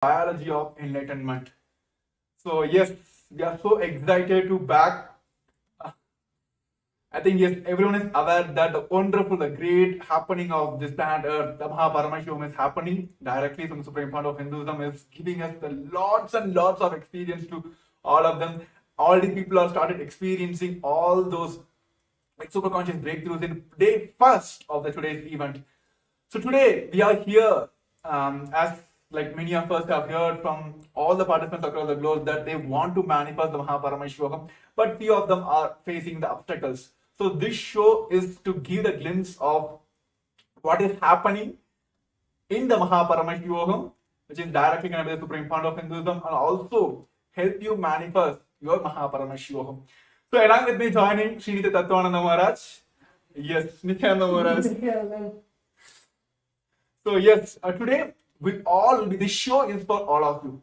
Biology of Enlightenment. So yes, we are so excited to back. I think yes, everyone is aware that the wonderful, the great happening of this planet Earth, the Paramashivam is happening directly from the Supreme Fund of Hinduism, is giving us the lots and lots of experience to all of them. All the people have started experiencing all those like super conscious breakthroughs in day first of the today's event. So today we are here, as like many of us have heard from all the participants across the globe that they want to manifest the Paramashivam, but few of them are facing the obstacles. So this show is to give a glimpse of what is happening in the Paramashivam, which is directly connected to the Supreme Fund of Hinduism, and also help you manifest your Paramashivam. So along with me joining Srinitya Tattwananda Maharaj. Yes, Nithyananda Maharaj. So yes, today this show is for all of you.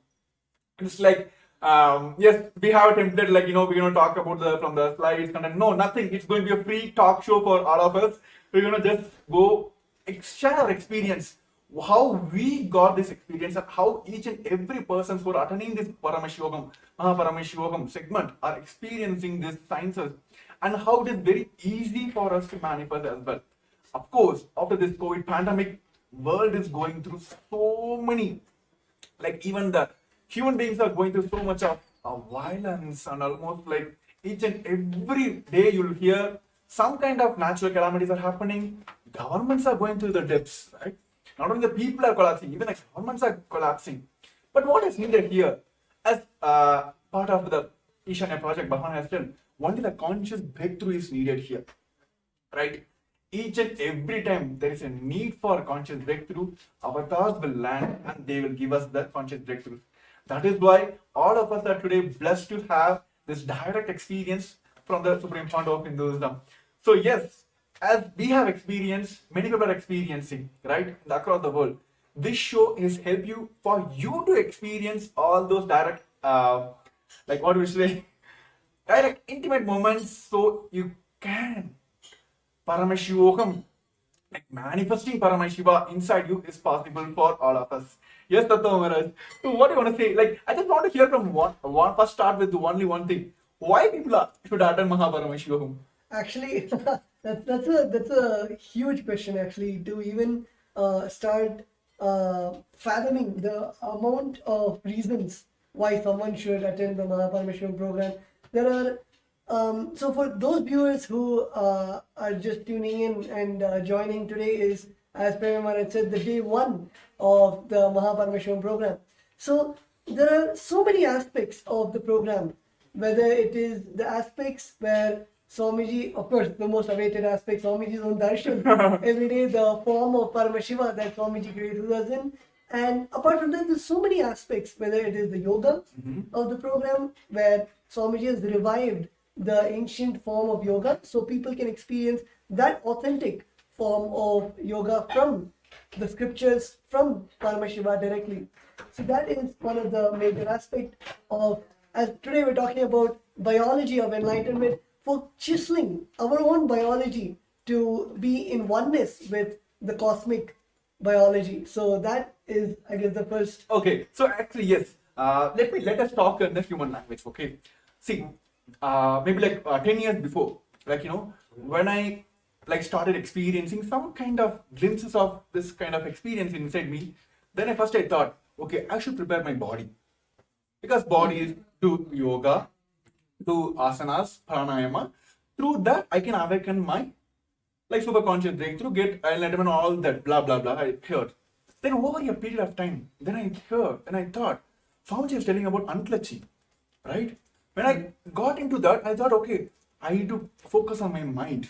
It's like yes, we have a template like we're gonna talk about from the slides content. No, nothing. It's going to be a free talk show for all of us. We're gonna just go share our experience, how we got this experience, and how each and every person who are attending this Paramashivam segment are experiencing these sciences, and how it is very easy for us to manifest as well. Of course, after this COVID pandemic, world is going through so many, like even the human beings are going through so much of violence, and almost like each and every day you'll hear some kind of natural calamities are happening. Governments are going through the depths, right? Not only the people are collapsing, even the governments are collapsing. But what is needed here, as part of the Ishanya project, Bhavan has done, only the conscious breakthrough is needed here, right? Each and every time there is a need for conscious breakthrough, avatars will land and they will give us that conscious breakthrough. That is why all of us are today blessed to have this direct experience from the Supreme Fund of Hinduism. So yes, as we have experienced, many people are experiencing, right, across the world. This show is help you for you to experience all those direct, like what we say, direct intimate moments, so you can Paramashivam, like manifesting Paramashiva inside you is possible for all of us. Yes, Tattva Maharaj. So what do you want to say? Like, I just want to hear from one first start with only one thing. Why people should attend Paramashivam? Actually, that's a huge question. Actually, to even start fathoming the amount of reasons why someone should attend the Paramashivam program. There are so for those viewers who are just tuning in and joining today is, as Paramashivam said, the day one of the Paramashivam program. So there are so many aspects of the program, whether it is the aspects where Swamiji, of course, the most awaited aspect, Swamiji's own darshan, every day the form of Paramashiva that Swamiji created us in. And apart from that, there's so many aspects, whether it is the yoga of the program, where Swamiji has revived the ancient form of yoga, so people can experience that authentic form of yoga from the scriptures, from Paramashiva directly. So that is one of the major aspects of, as today we're talking about biology of enlightenment, for chiseling our own biology to be in oneness with the cosmic biology. So that is, I guess, the first. Okay, so actually yes, let us talk in the human language. Okay, see, maybe like 10 years before, like when I like started experiencing some kind of glimpses of this kind of experience inside me, then I thought, okay, I should prepare my body, because body is do yoga, do asanas, pranayama. Through that, I can awaken my like super conscious breakthrough, get enlightenment, all that blah blah blah. I heard. Then over a period of time, then I heard and I thought, Swamiji is telling about unclutching, right? When I got into that, I thought, okay, I need to focus on my mind.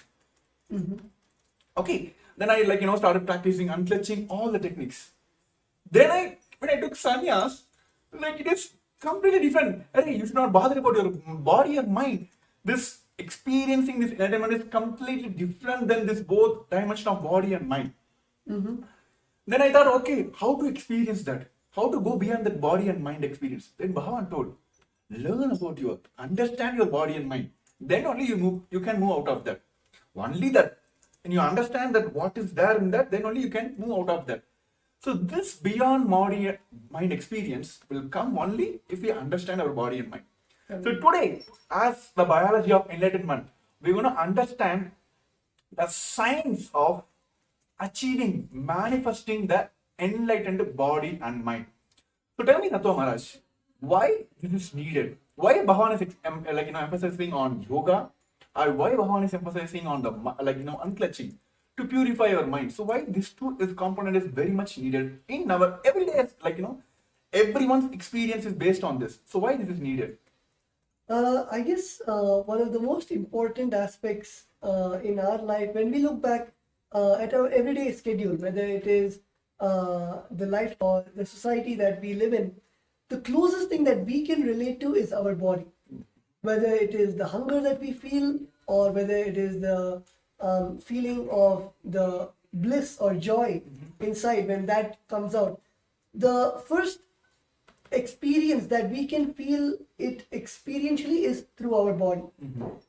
Okay, then I started practicing unclutching, all the techniques. Then when I took sannyas, like it is completely different. Hey, you should not bother about your body and mind. This experiencing this enlightenment is completely different than this both dimension of body and mind. Then I thought, okay, how to experience that? How to go beyond that body and mind experience? Then Bhagavan told, learn about understand your body and mind. Then only you can move out of that. Only that, when you understand that what is there in that, then only you can move out of that. So this beyond body mind experience will come only if we understand our body and mind. So today, as the biology of enlightenment, we're going to understand the science of achieving, manifesting the enlightened body and mind. So tell me, Natwa Maharaj, why this is needed? Why Bhagavan is emphasizing on yoga, or why Bhagavan is emphasizing on the unclutching to purify our mind? So why this component is very much needed in our everyday, everyone's experience is based on this. So why this is needed? I guess one of the most important aspects in our life, when we look back at our everyday schedule, whether it is the life or the society that we live in, the closest thing that we can relate to is our body. Whether it is the hunger that we feel, or whether it is the feeling of the bliss or joy inside when that comes out. The first experience that we can feel it experientially is through our body.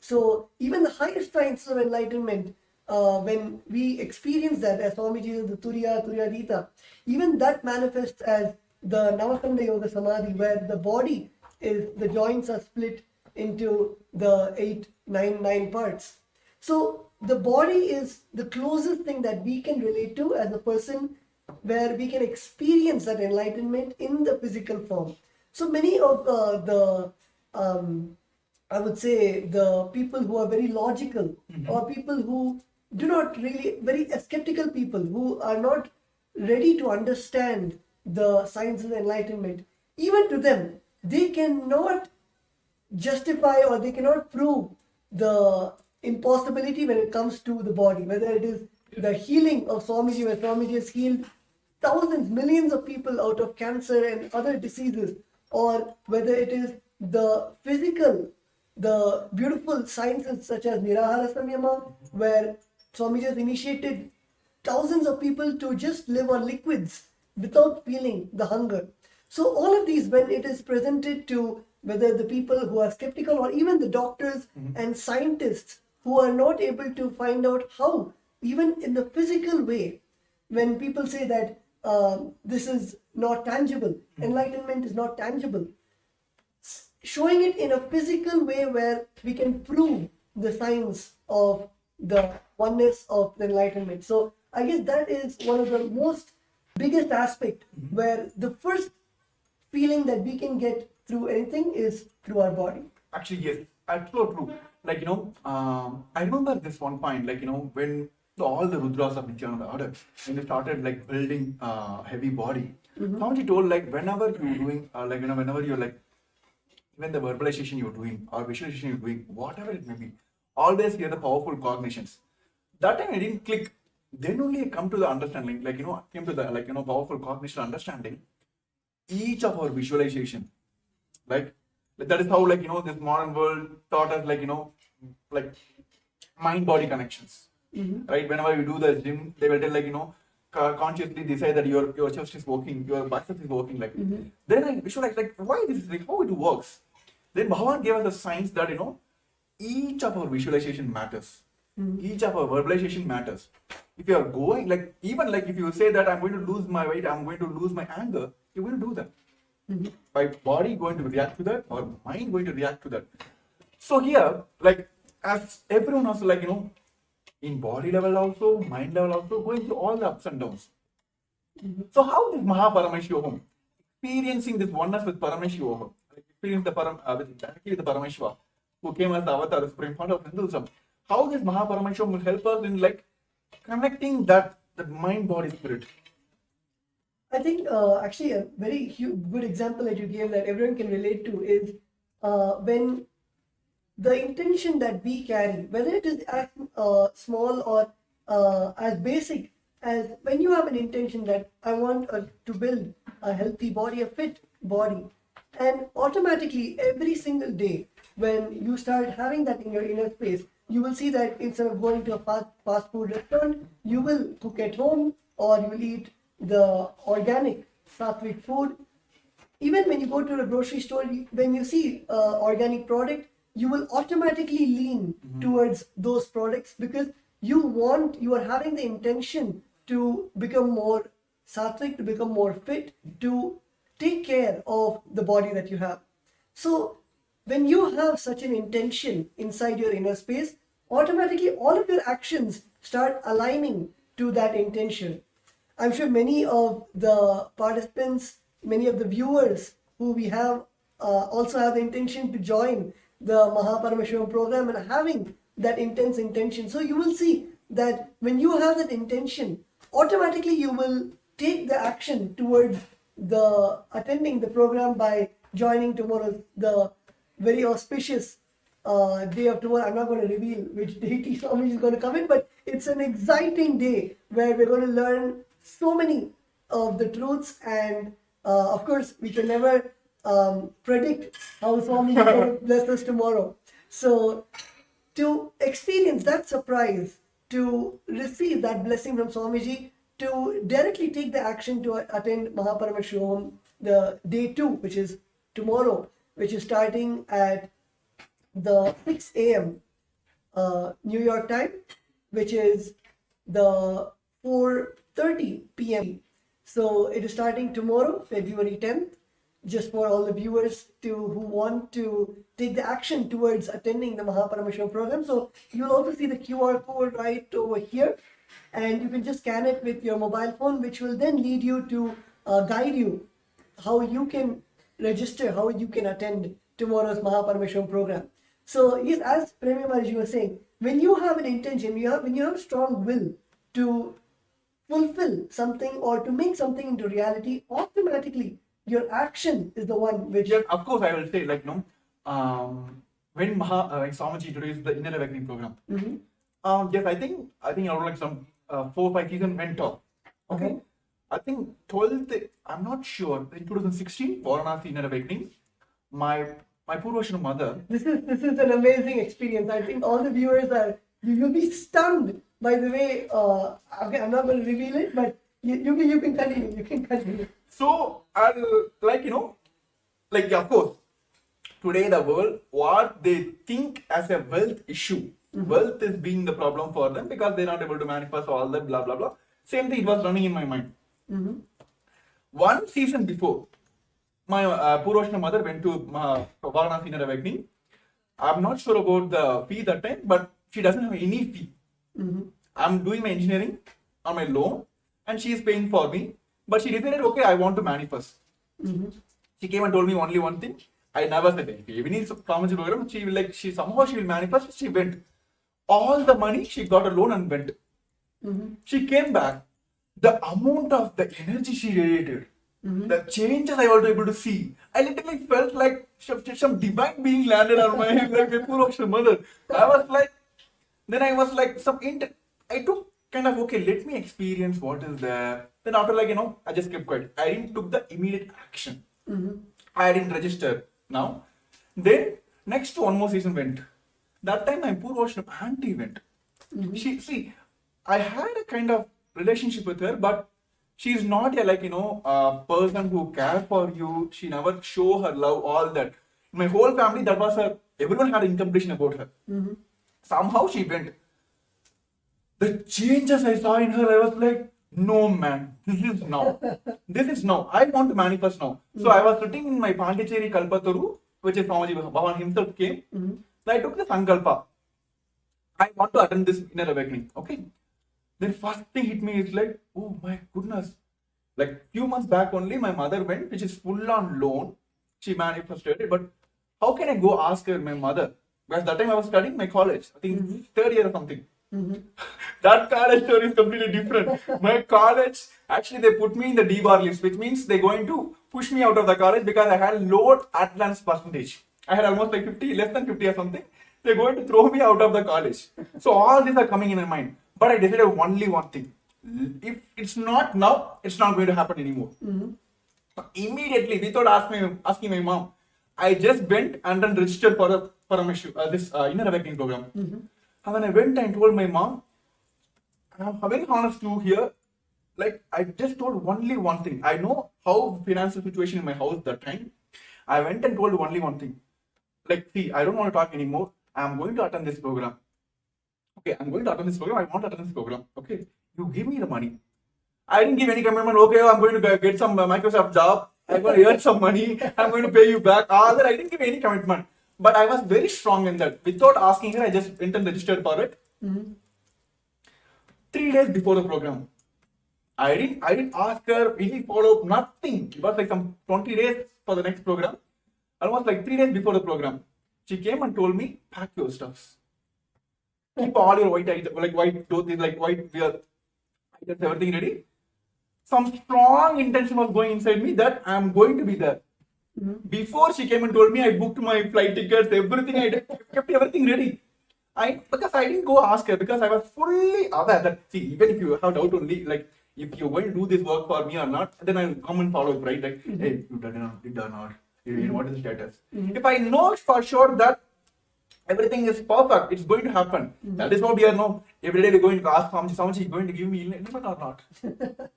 So even the highest science of enlightenment, when we experience that, as Swamiji says, the Turyadita, even that manifests as the Navakanda Yoga Samadhi, where the body is, the joints are split into the 9 parts. So the body is the closest thing that we can relate to as a person, where we can experience that enlightenment in the physical form. So many of I would say, the people who are very logical, or people who do not really, very skeptical people who are not ready to understand the science of enlightenment, even to them, they cannot justify or they cannot prove the impossibility when it comes to the body, whether it is the healing of Swamiji, where Swamiji has healed thousands, millions of people out of cancer and other diseases, or whether it is the physical, the beautiful sciences such as Nirahara Samyama, where Swamiji has initiated thousands of people to just live on liquids without feeling the hunger. So all of these, when it is presented to whether the people who are skeptical, or even the doctors and scientists who are not able to find out how, even in the physical way, when people say that this is not tangible, enlightenment is not tangible, showing it in a physical way where we can prove the science of the oneness of the enlightenment. So I guess that is one of the most biggest aspect, where the first feeling that we can get through anything is through our body. Actually, yes, that's so true. I remember this one point, when all the Rudras of Nithyananda order, when they started building heavy body, Swamiji told whenever you're doing, whenever you're even the verbalization you're doing or visualization you're doing, whatever it may be, always hear the powerful cognitions. That time I didn't click. Then only I come to the understanding, came to the powerful cognition understanding. Each of our visualization, that is how this modern world taught us mind-body connections. Right? Whenever you do the gym, they will tell consciously decide that your chest is working, your bicep is working. Then I visualize why this is how it works. Then Bhagavan gave us the science that each of our visualization matters. Each of our verbalization matters. If you are going even if you say that I'm going to lose my weight, I'm going to lose my anger, you will do that. My body going to react to that, or mind going to react to that. So here, as everyone also in body level also, mind level also, going through all the ups and downs. So how is Paramashivam experiencing this oneness with Paramashivam, experience directly with the Paramashiva, who came as the avatar, the supreme founder of Hinduism? How this Paramashivam will help us in connecting that mind, body, spirit? I think actually a very good example that you gave that everyone can relate to is when the intention that we carry, whether it is as small or as basic as when you have an intention that I want to build a healthy body, a fit body, and automatically every single day when you start having that in your inner space, you will see that instead of going to a fast food restaurant, you will cook at home, or you will eat the organic sattvic food. Even when you go to a grocery store, when you see organic product, you will automatically lean towards those products, because you are having the intention to become more sattvic to become more fit, to take care of the body that you have. So when you have such an intention inside your inner space, automatically all of your actions start aligning to that intention. I'm sure many of the participants, many of the viewers who we have also have the intention to join the Paramashivam program and having that intense intention. So you will see that when you have that intention, automatically you will take the action towards the attending the program by joining tomorrow, the very auspicious day of tomorrow. I'm not going to reveal which deity Swami is going to come in, but it's an exciting day where we're going to learn so many of the truths, and of course we can never predict how Swami is going to bless us tomorrow. So to experience that surprise, to receive that blessing from Swamiji, to directly take the action to attend Paramashivam, the day 2, which is tomorrow, which is starting at the 6 a.m. New York time, which is the 4:30 p.m. So it is starting tomorrow, February 10th, just for all the viewers who want to take the action towards attending the Paramashivam program. So you'll also see the QR code right over here, and you can just scan it with your mobile phone, which will then lead you to guide you how you can register, how you can attend tomorrow's Paramashivam program. So yes, as Premi Maharaj was saying, when you have an intention, when you have a strong will to fulfill something or to make something into reality, automatically your action is the one which... Yeah, of course, I will say, like, when Swamiji introduced the Inner Awakening program, yes, I think around like some 4-5 seasons went off. Okay. I think 12th, I'm not sure, in 2016, Varanasi Inner Awakening, my Purvashana mother... This is an amazing experience. I think all the viewers you'll be stunned by the way, okay, I'm not going to reveal it, but you can continue. So, of course, today the world, what they think as a wealth issue, wealth is being the problem for them because they're not able to manifest all that, blah, blah, blah. Same thing, it was running in my mind. One season before, my Purvashana mother went to Varanasi Inner Awakening. I'm not sure about the fee that time, but she doesn't have any fee. I'm doing my engineering on my loan and she is paying for me. But she decided, okay, I want to manifest. She came and told me only one thing. I never said anything. Even in the program, she will manifest. She went. All the money, she got a loan and went. She came back. The amount of the energy she radiated, the changes I was able to see, I literally felt like some divine being landed on my head, like my Purvashana mother. I was like, I took kind of, okay, let me experience what is there. Then after I just kept quiet. I didn't took the immediate action. I didn't register now. Then next one more season went. That time my Purvashana auntie went. I had a kind of relationship with her, but she's not a person who cares for you. She never show her love, all that. My whole family, that was her. Everyone had incompletion about her. Somehow she went. The changes I saw in her, I was like, no man, this is now. This is now. I want to manifest now. So I was sitting in my Pondicherry Kalpataru, which is Swamiji Bhavan himself came. So I took the Sankalpa. I want to attend this Inner Awakening. Okay. Then first thing hit me is like, oh my goodness. Like few months back only, my mother went, which is full on loan. She manifested it. But how can I go ask her, my mother? Because that time I was studying my college. I think 3rd year or something. That college story is completely different. My college, actually they put me in the D-bar list, which means they're going to push me out of the college because I had low attendance percentage. I had almost like 50, less than 50 or something. They're going to throw me out of the college. So all these are coming in my mind. But I decided only one thing. If it's not now, it's not going to happen anymore. So immediately, without asking my mom, I just went and then registered for this Inner Awakening program. And then I went and told my mom, I'm very honest to here, like I just told only one thing. I know how financial situation in my house that time. I went and told only one thing. Like, see, I don't want to talk anymore. I'm going to attend this program. Okay, I'm going to attend this program. I want to attend this program. Okay, you give me the money. I didn't give any commitment. Okay, I'm going to get some Microsoft job. I'm going to earn some money. I'm going to pay you back. All that I didn't give any commitment. But I was very strong in that. Without asking her, I just went and registered for it. 3 days before the program. I didn't ask her any follow-up, nothing. It was like some 20 days for the next program. Almost like 3 days before the program. She came and told me, pack your stuffs. Keep all your white items, like white clothes, like white wear items, everything ready. Some strong intention was going inside me that I'm going to be there. Before she came and told me, I booked my flight tickets, everything. I kept everything ready. Because I didn't go ask her, because I was fully aware that, see, even if you have doubt only, like, if you're going to do this work for me or not, then I'll come and follow it, right? Like, hey, you done or not? What is the status? If I know for sure that everything is perfect, it's going to happen. That is what we are now. Every day we're going to ask someone is going to give me Enlightenment or not.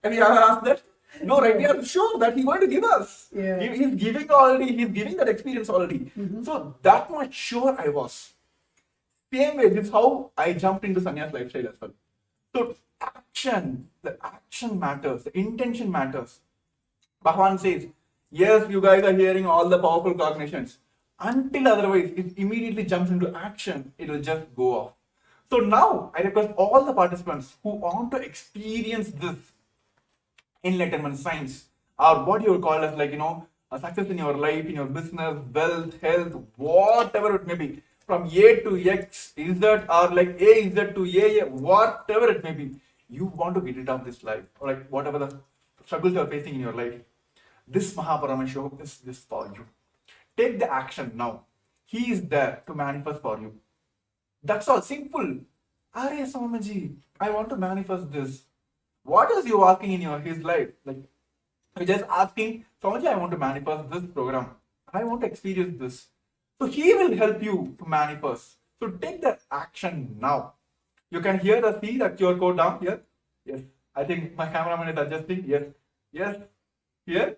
Have you ever asked that? No, right? We are sure that he's going to give us. Yeah. He's giving already. He's giving that experience already. So that much sure I was. Same way, this is how I jumped into sannyas lifestyle as well. So the action matters. The intention matters. Bhagavan says, yes, you guys are hearing all the powerful cognitions. Until otherwise, it immediately jumps into action, it will just go off. So now, I request all the participants who want to experience this enlightenment science, or what you would call as like, a success in your life, in your business, wealth, health, whatever it may be, from A to X, is that, or like A is that to A, whatever it may be, you want to get rid of this life, or like whatever the struggles you are facing in your life. This Paramashivam is this for you. Take the action now. He is there to manifest for you. That's all. Simple. Are Swamiji, I want to manifest this. What is you asking in his life? Like, you're just asking, Swamiji, I want to manifest this program. I want to experience this. So he will help you to manifest. So take the action now. You can see the QR code down here. Yes. I think my cameraman is adjusting. Yes. Yes. Here.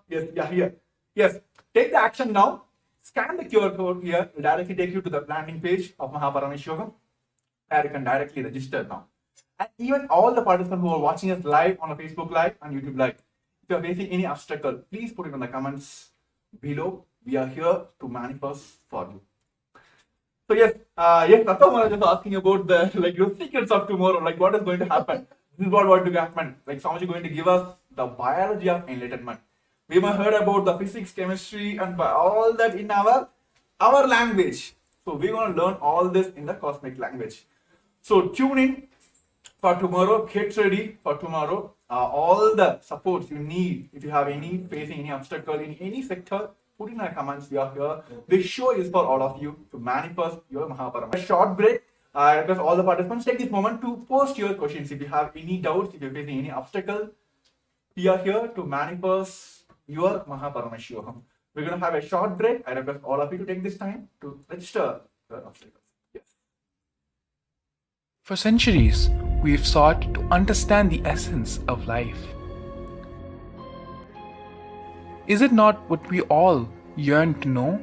Yes. Yeah, here. Yes, take the action now. Scan the QR code here. It will directly take you to the landing page of Paramashivam, where you can directly register now. And even all the participants who are watching us live on a Facebook Live and YouTube Live, if you are facing any obstacle, please put it in the comments below. We are here to manifest for you. So yes, Tattva Maharaj is asking about the secrets of tomorrow, like what is going to happen. This is what going to happen. Like Swamiji is going to give us the biology of enlightenment. We might heard about the physics, chemistry, and all that in our language. So we're going to learn all this in the cosmic language. So tune in for tomorrow. Get ready for tomorrow. All the supports you need, if you have facing any obstacle in any sector, put in the comments. We are here. This show is for all of you to manifest your Mahaparam. A short break. I request all the participants take this moment to post your questions. If you have any doubts, if you're facing any obstacle, we are here to manifest your Paramashivam. We're going to have a short break. I request all of you to take this time to register your obstacles. Yes. For centuries, we've sought to understand the essence of life. Is it not what we all yearn to know?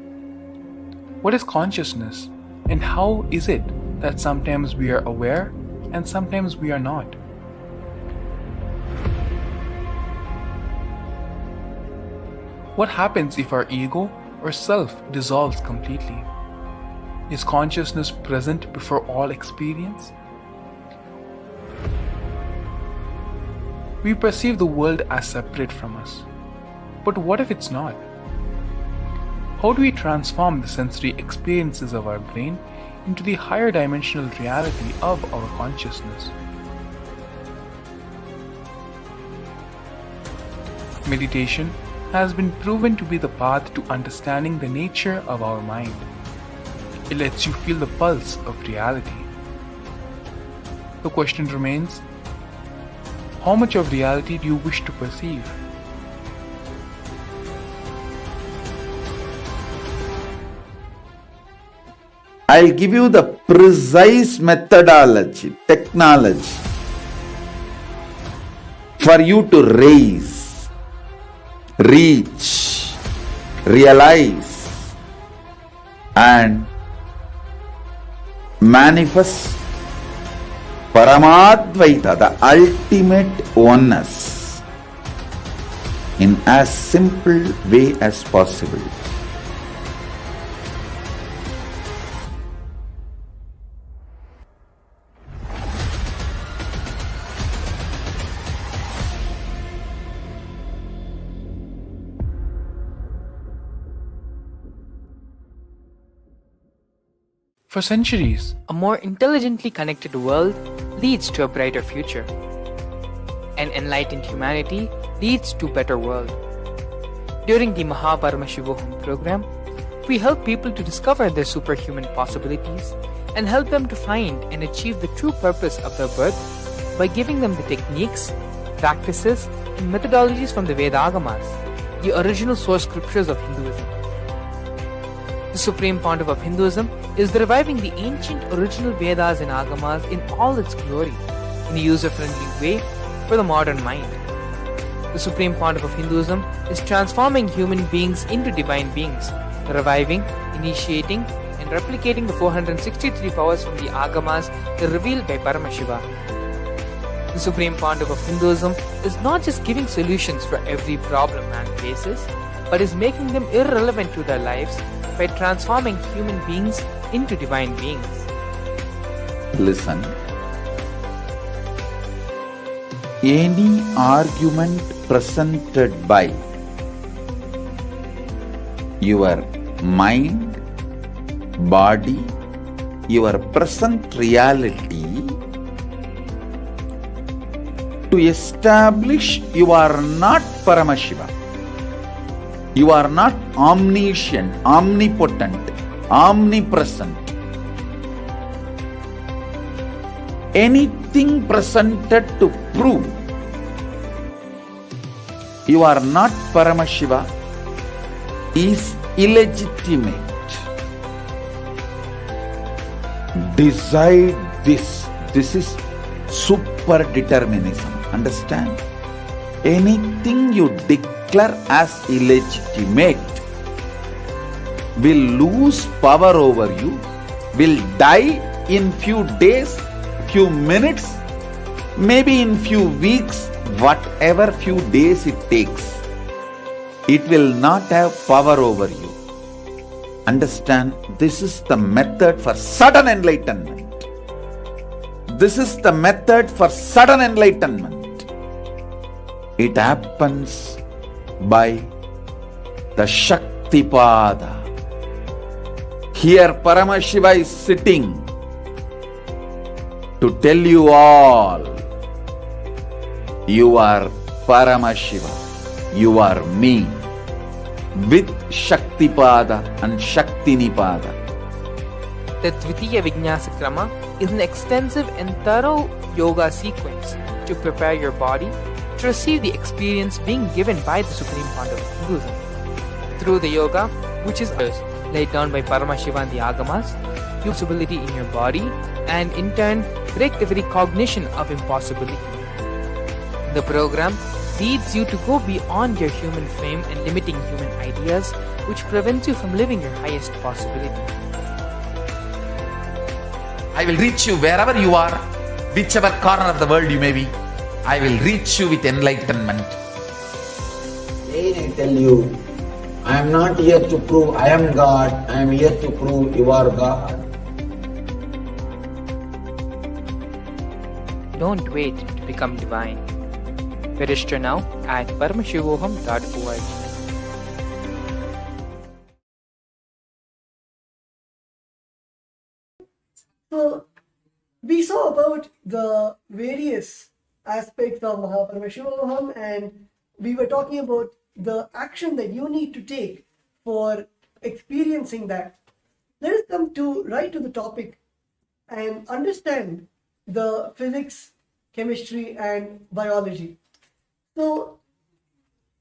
What is consciousness, and how is it that sometimes we are aware and sometimes we are not? What happens if our ego or self dissolves completely? Is consciousness present before all experience? We perceive the world as separate from us. But what if it's not? How do we transform the sensory experiences of our brain into the higher dimensional reality of our consciousness? Meditation has been proven to be the path to understanding the nature of our mind. It lets you feel the pulse of reality. The question remains, how much of reality do you wish to perceive? I'll give you the precise methodology, technology for you to raise, reach, realize and manifest Paramadvaita, the ultimate oneness, in as simple way as possible. For centuries, a more intelligently connected world leads to a brighter future. An enlightened humanity leads to a better world. During the Paramashivam program, we help people to discover their superhuman possibilities and help them to find and achieve the true purpose of their birth by giving them the techniques, practices, and methodologies from the Vedagamas, the original source scriptures of Hinduism. The Supreme Pontiff of Hinduism is reviving the ancient original Vedas and Agamas in all its glory, in a user-friendly way for the modern mind. The Supreme Pontiff of Hinduism is transforming human beings into divine beings, reviving, initiating, and replicating the 463 powers from the Agamas revealed by Paramashivam. The Supreme Pontiff of Hinduism is not just giving solutions for every problem man faces, but is making them irrelevant to their lives by transforming human beings into divine beings. Listen. Any argument presented by your mind, body, your present reality to establish you are not Paramashiva. You are not omniscient, omnipotent, omnipresent. Anything presented to prove you are not Paramashiva is illegitimate. Decide this. This is super determinism. Understand? Anything you declare as illegitimate will lose power over you, will die in few days, few minutes, maybe in few weeks, whatever few days it takes. It will not have power over you. Understand, this is the method for sudden enlightenment. This is the method for sudden enlightenment. It happens by the Shaktipada. Here Paramashiva is sitting to tell you all, you are Paramashiva, you are me, with Shaktipada and Shaktinipada. The Dvitiya Vijnasa Krama is an extensive and thorough yoga sequence to prepare your body to receive the experience being given by the Supreme Pontiff of Hinduism. Through the yoga, which is laid down by Paramashiva and the Agamas, you possibility in your body and in turn break the very cognition of impossibility. The program leads you to go beyond your human frame and limiting human ideas, which prevents you from living your highest possibility. I will reach you wherever you are, whichever corner of the world you may be. I will reach you with enlightenment. Again I tell you, I am not here to prove I am God, I am here to prove you are God. Don't wait to become divine. Register now at paramashivoham.org. So, we saw about the various aspects of Paramashivam, and we were talking about the action that you need to take for experiencing that. Let us come to right to the topic and understand the physics, chemistry, and biology. So,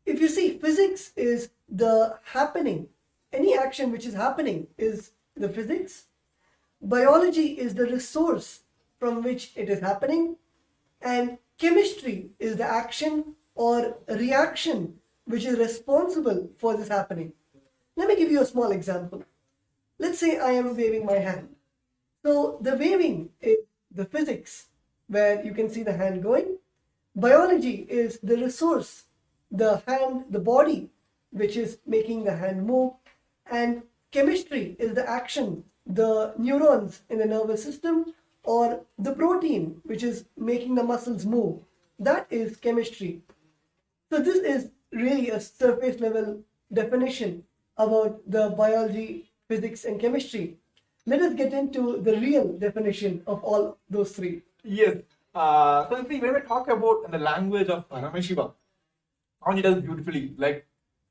if you see, physics is the happening. Any action which is happening is the physics. Biology is the resource from which it is happening, and chemistry is the action or reaction which is responsible for this happening. Let me give you a small example. Let's say I am waving my hand. So the waving is the physics, where you can see the hand going. Biology is the resource, the hand, the body, which is making the hand move. And chemistry is the action, the neurons in the nervous system, or the protein, which is making the muscles move. That is chemistry. So this is really a surface level definition about the biology, physics, and chemistry. Let us get into the real definition of all those three. Yes. So see, when we talk about the language of Paramashiva, he does beautifully. Like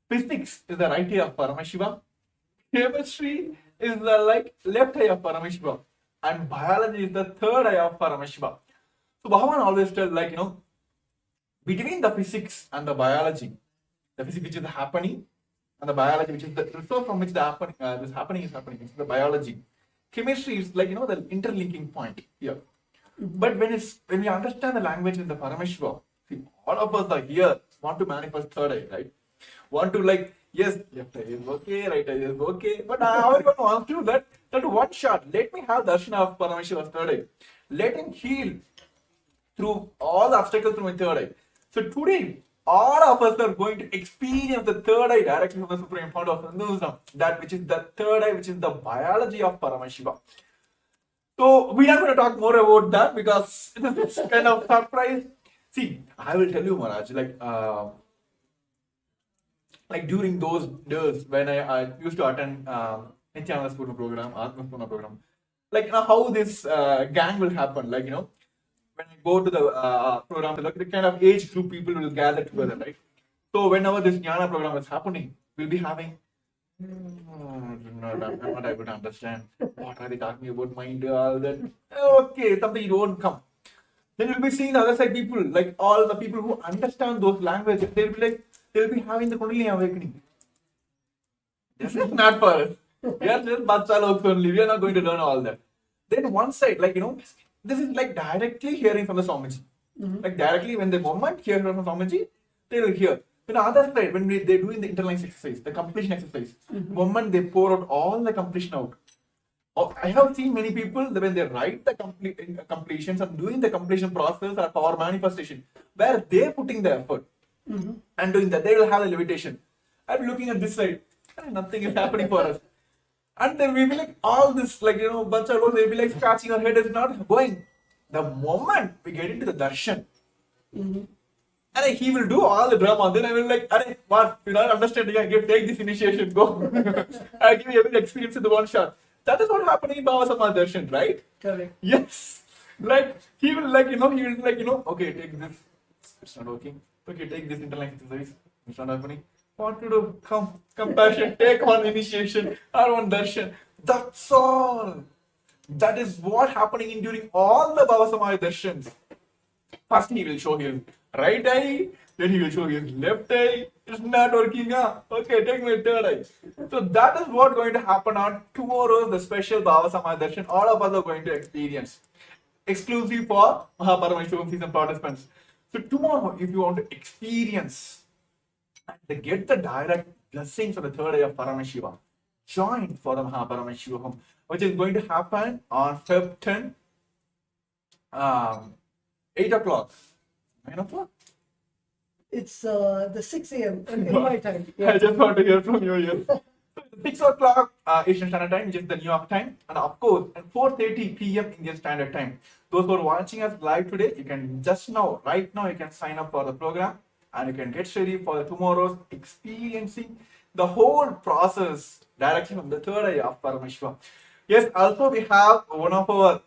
physics is the right eye of Paramashiva, chemistry is the left eye of Paramashiva, and biology is the third eye of Paramashiva. So Bhagavan always tells between the physics and the biology, the physics which is happening and the biology which is the resource from which this happening is happening, it's the biology. Chemistry is the interlinking point here. But when we understand the language in the Paramashiva, see, all of us are here want to manifest third eye, right? Want to yes, left eye is okay, right eye is okay, but everyone wants to that one shot. Let me have darshan of Paramashiva's third eye. Let him heal through all the obstacles through my third eye. So today, all of us are going to experience the third eye directly from the Supreme Fount of Hinduism, that which is the third eye, which is the biology of Paramashiva. So we're not going to talk more about that because it's kind of surprise. See, I will tell you, Maharaj, during those days when I used to attend Nithyananda's program, Atma's program, how this gang will happen, when I go to the program, the kind of age group people will gather together, right? So whenever this Jnana program is happening, we'll be having I'm not able to understand. What are they talking about? Mind, all that. Okay, something you won't come. Then you'll be seeing the other side people, all the people who understand those languages, they'll be having the Kundalini awakening. This is not for us. We are just Bacha Loks only. We are not going to learn all that. Then one side, this is directly hearing from the Swamiji. Directly when the moment hear from the Swamiji, they will hear. Then the other side, when they're doing the interline exercise, the completion exercise, moment they pour out all the completion out. I have seen many people when they write the completions and doing the completion process or power manifestation, where they're putting the effort and doing that, they will have a levitation. I'm looking at this side, and nothing is happening for us. And then we will be all this, bunch of those, they'll be scratching our head, is not going. The moment we get into the darshan, and he will do all the drama. Then I will what? You're not understanding. Take this initiation, go. I'll give you every experience in the one shot. That is what happening in Baba Sama Darshan, right? Correct. Yes. He will okay, take this. It's not working. Okay, take this interline exercise. It's not happening. What to do? Come, compassion, take one initiation or one darshan. That's all. That is what happening in during all the Baba Sama Darshans. First he will show his right eye, then he will show his left eye. It's not working. Okay, take my third eye. So that is what going to happen on tomorrow's the special Baba Sama Darshan. All of us are going to experience. Exclusive for Paramashivam season participants. So tomorrow, if you want to experience and get the direct blessings of the third eye of Paramashiva, join for the Paramashivam, which is going to happen on Feb 10, 8 o'clock. 9 o'clock? It's the 6 a.m. in my time. I just want to hear from you here. 6 o'clock Eastern Standard Time, which is the New York time, and of course at 4:30 p.m. Indian Standard Time. Those who are watching us live today, you can right now, you can sign up for the program and you can get ready for tomorrow's experiencing the whole process directly from the third eye of Paramashiva. Yes, also we have one of our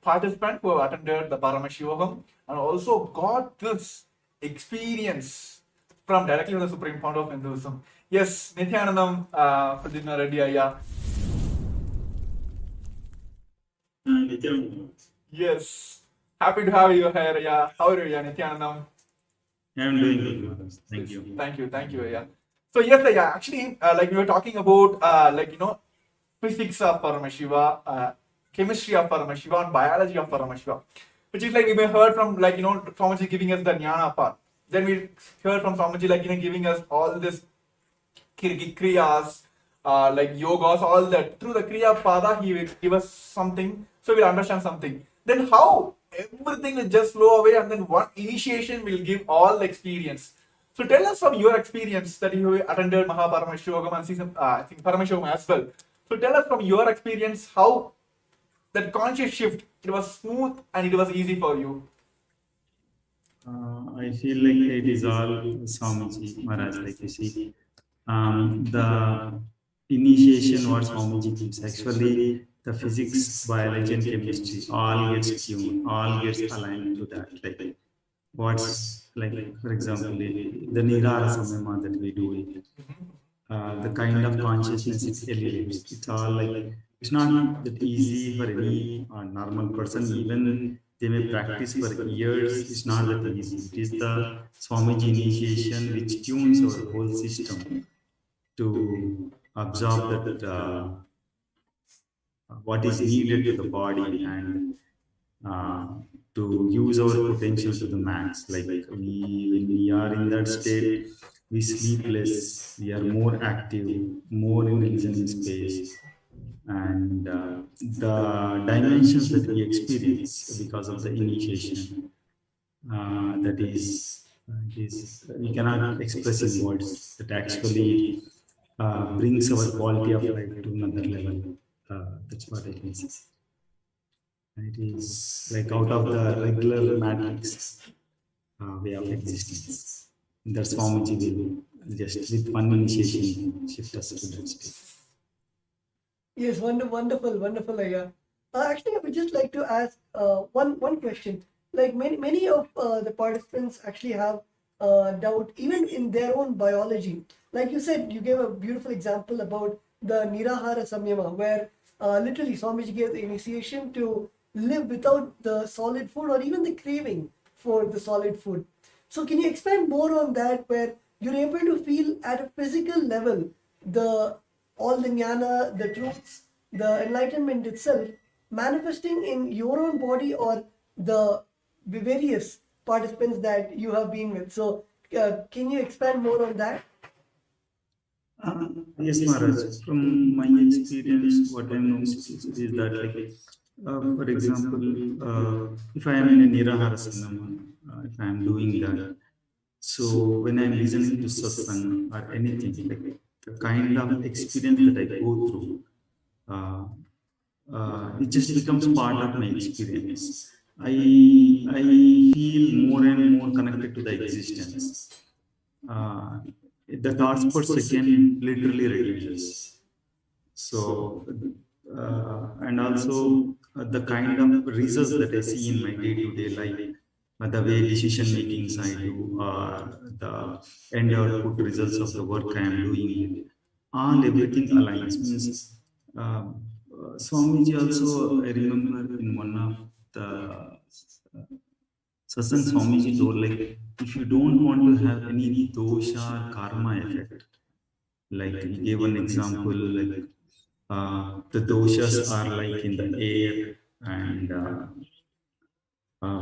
participants who have attended the Paramashivam and also got this experience from directly from the Supreme Fount of Hinduism. Yes, Nithyanandam, Pradipna Reddy Ayya. Nithyananda. Yes, happy to have you here. Yeah, how are you, Nithyanandam? I am doing good. Thank you. Thank you. Yeah. So yes, actually, we were talking about physics of Paramashiva, chemistry of Paramashiva, and biology of Paramashiva, which is we may heard from Swamiji giving us the jnana part. Then we heard from Swamiji giving us all this kriyas, yogas, all that. Through the kriya pada, he will give us something, so we'll understand something. then how everything will just flow away and then one initiation will give all the experience. So tell us from your experience that you attended Paramashivam and season, I think Paramashivam as well. So tell us from your experience how that conscious shift, it was smooth and it was easy for you. I feel like it is all Swamiji Maharaj, like you see. The initiation what Swamiji gives, actually the physics, biology and chemistry all gets tuned, all gets aligned to that. Like what's like, for example, the Nirara Samyama that we do it. The kind of consciousness it elevates. It's all like, it's not that easy for any normal person. Even they may practice for years. It's not that easy. It is the Swamiji initiation which tunes our whole system to absorb that what is needed to the body and to use our potential to the max. Like when we are in that state, we sleep less, we are more active, more in the listening space, and the dimensions that we experience because of the initiation, that is we cannot express in words. That actually brings our quality of life to another level. That's what it is. It is like out of the regular matrix way of existence. That's Swamiji will just with one initiation shift us to that state. Yes, wonderful, Aya. Actually, I would just like to ask one question. Like many of the participants actually have doubt even in their own biology. Like you said, you gave a beautiful example about the Nirahara Samyama, where literally Swamiji gave the initiation to live without the solid food or even the craving for the solid food. So can you expand more on that, where you're able to feel at a physical level all the jnana, the truths, the enlightenment itself manifesting in your own body or the various participants that you have been with? So can you expand more on that? Yes, Maharaj. From my experience, what I know is that, like, for example, if I am in a Nirahara Sanama, if I am doing that, so when I am listening to satsang or anything, like the kind of experience that I go through, it just becomes part of my experience. I feel more and more connected to the existence. The thoughts per second literally reduces. So, and also the kind of results that I see in my day-to-day life, the way decision makings I do, or the end output results of the work I am doing, all everything aligns. Means Swamiji also, I remember in one of the satsang, Swamiji told, like, if you don't want to have any dosha or karma effect, like he gave an example, like the doshas are like in the air, and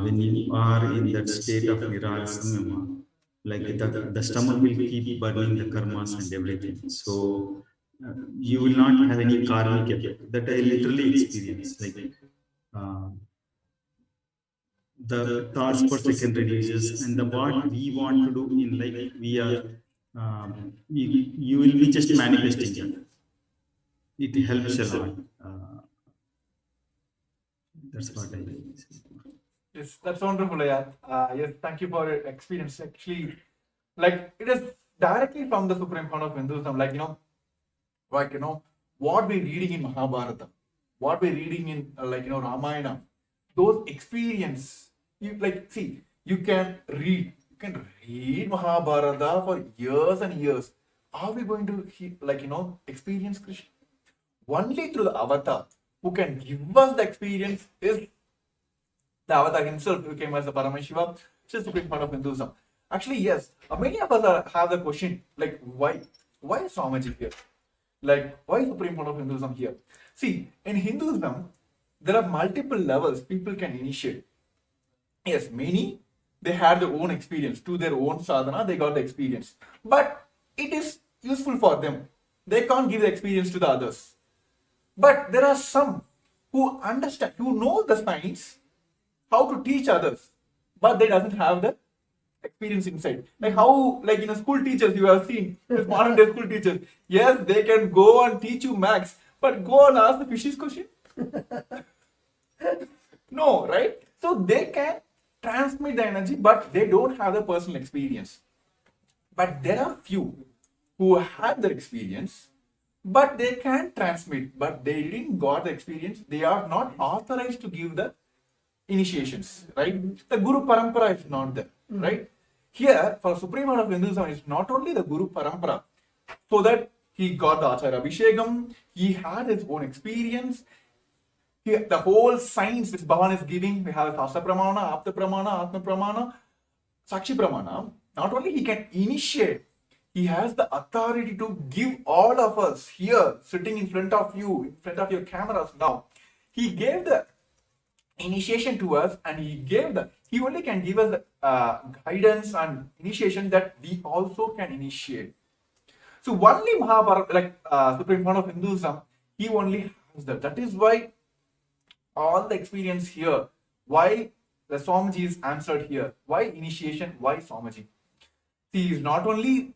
when you are in that state of Nirara Samyama, like the stomach will keep burning the karmas and everything. So you will not have any karmic effect. That I literally experienced. Like the thoughts per second reduces, and the what we want to do in life, we are you will be just manifesting that. It helps a lot. That's what I say. Yes, that's wonderful, Ayat. Yes, thank you for your experience. Actually, like it is directly from the Supreme Court of Hinduism. Like what we're reading in Mahabharata, what we're reading in Ramayana, those experience. You can read Mahabharata for years and years. Are we going to experience Krishna? Only through the avatar who can give us the experience is the avatar himself, who came as the Paramashivam, which is the Supreme Part of Hinduism. Actually, yes, many of us have the question, like, why is Swamiji here? Like, why is Supreme Part of Hinduism here? See, in Hinduism, there are multiple levels people can initiate. Yes, many, they had their own experience. To their own sadhana, they got the experience. But it is useful for them. They can't give the experience to the others. But there are some who understand, who know the science, how to teach others, but they doesn't have the experience inside. Like how, like in a school teachers you have seen, this modern day school teachers, yes, they can go and teach you maths, but go and ask the fishes question. No, right? So they can transmit the energy, but they don't have the personal experience. But there are few who had the experience, but they can transmit, but they didn't got the experience. They are not authorized to give the initiations, right? The Guru Parampara is not there, right? Here, for Supreme Lord of Hinduism, it's not only the Guru Parampara, so that he got the Acharya Abhishekam, he had his own experience. The whole science which Bhavan is giving, we have Sastra Pramana, Apta Pramana, Atma Pramana, Sakshi Pramana. Not only he can initiate, he has the authority to give all of us here, sitting in front of you, in front of your cameras now. He gave the initiation to us, and he only can give us the guidance and initiation that we also can initiate. So only Mahabharata, like Supreme Lord of Hinduism, he only has that. That is why all the experience here, why the Swamiji is answered here, why initiation, why Swamiji. He is not only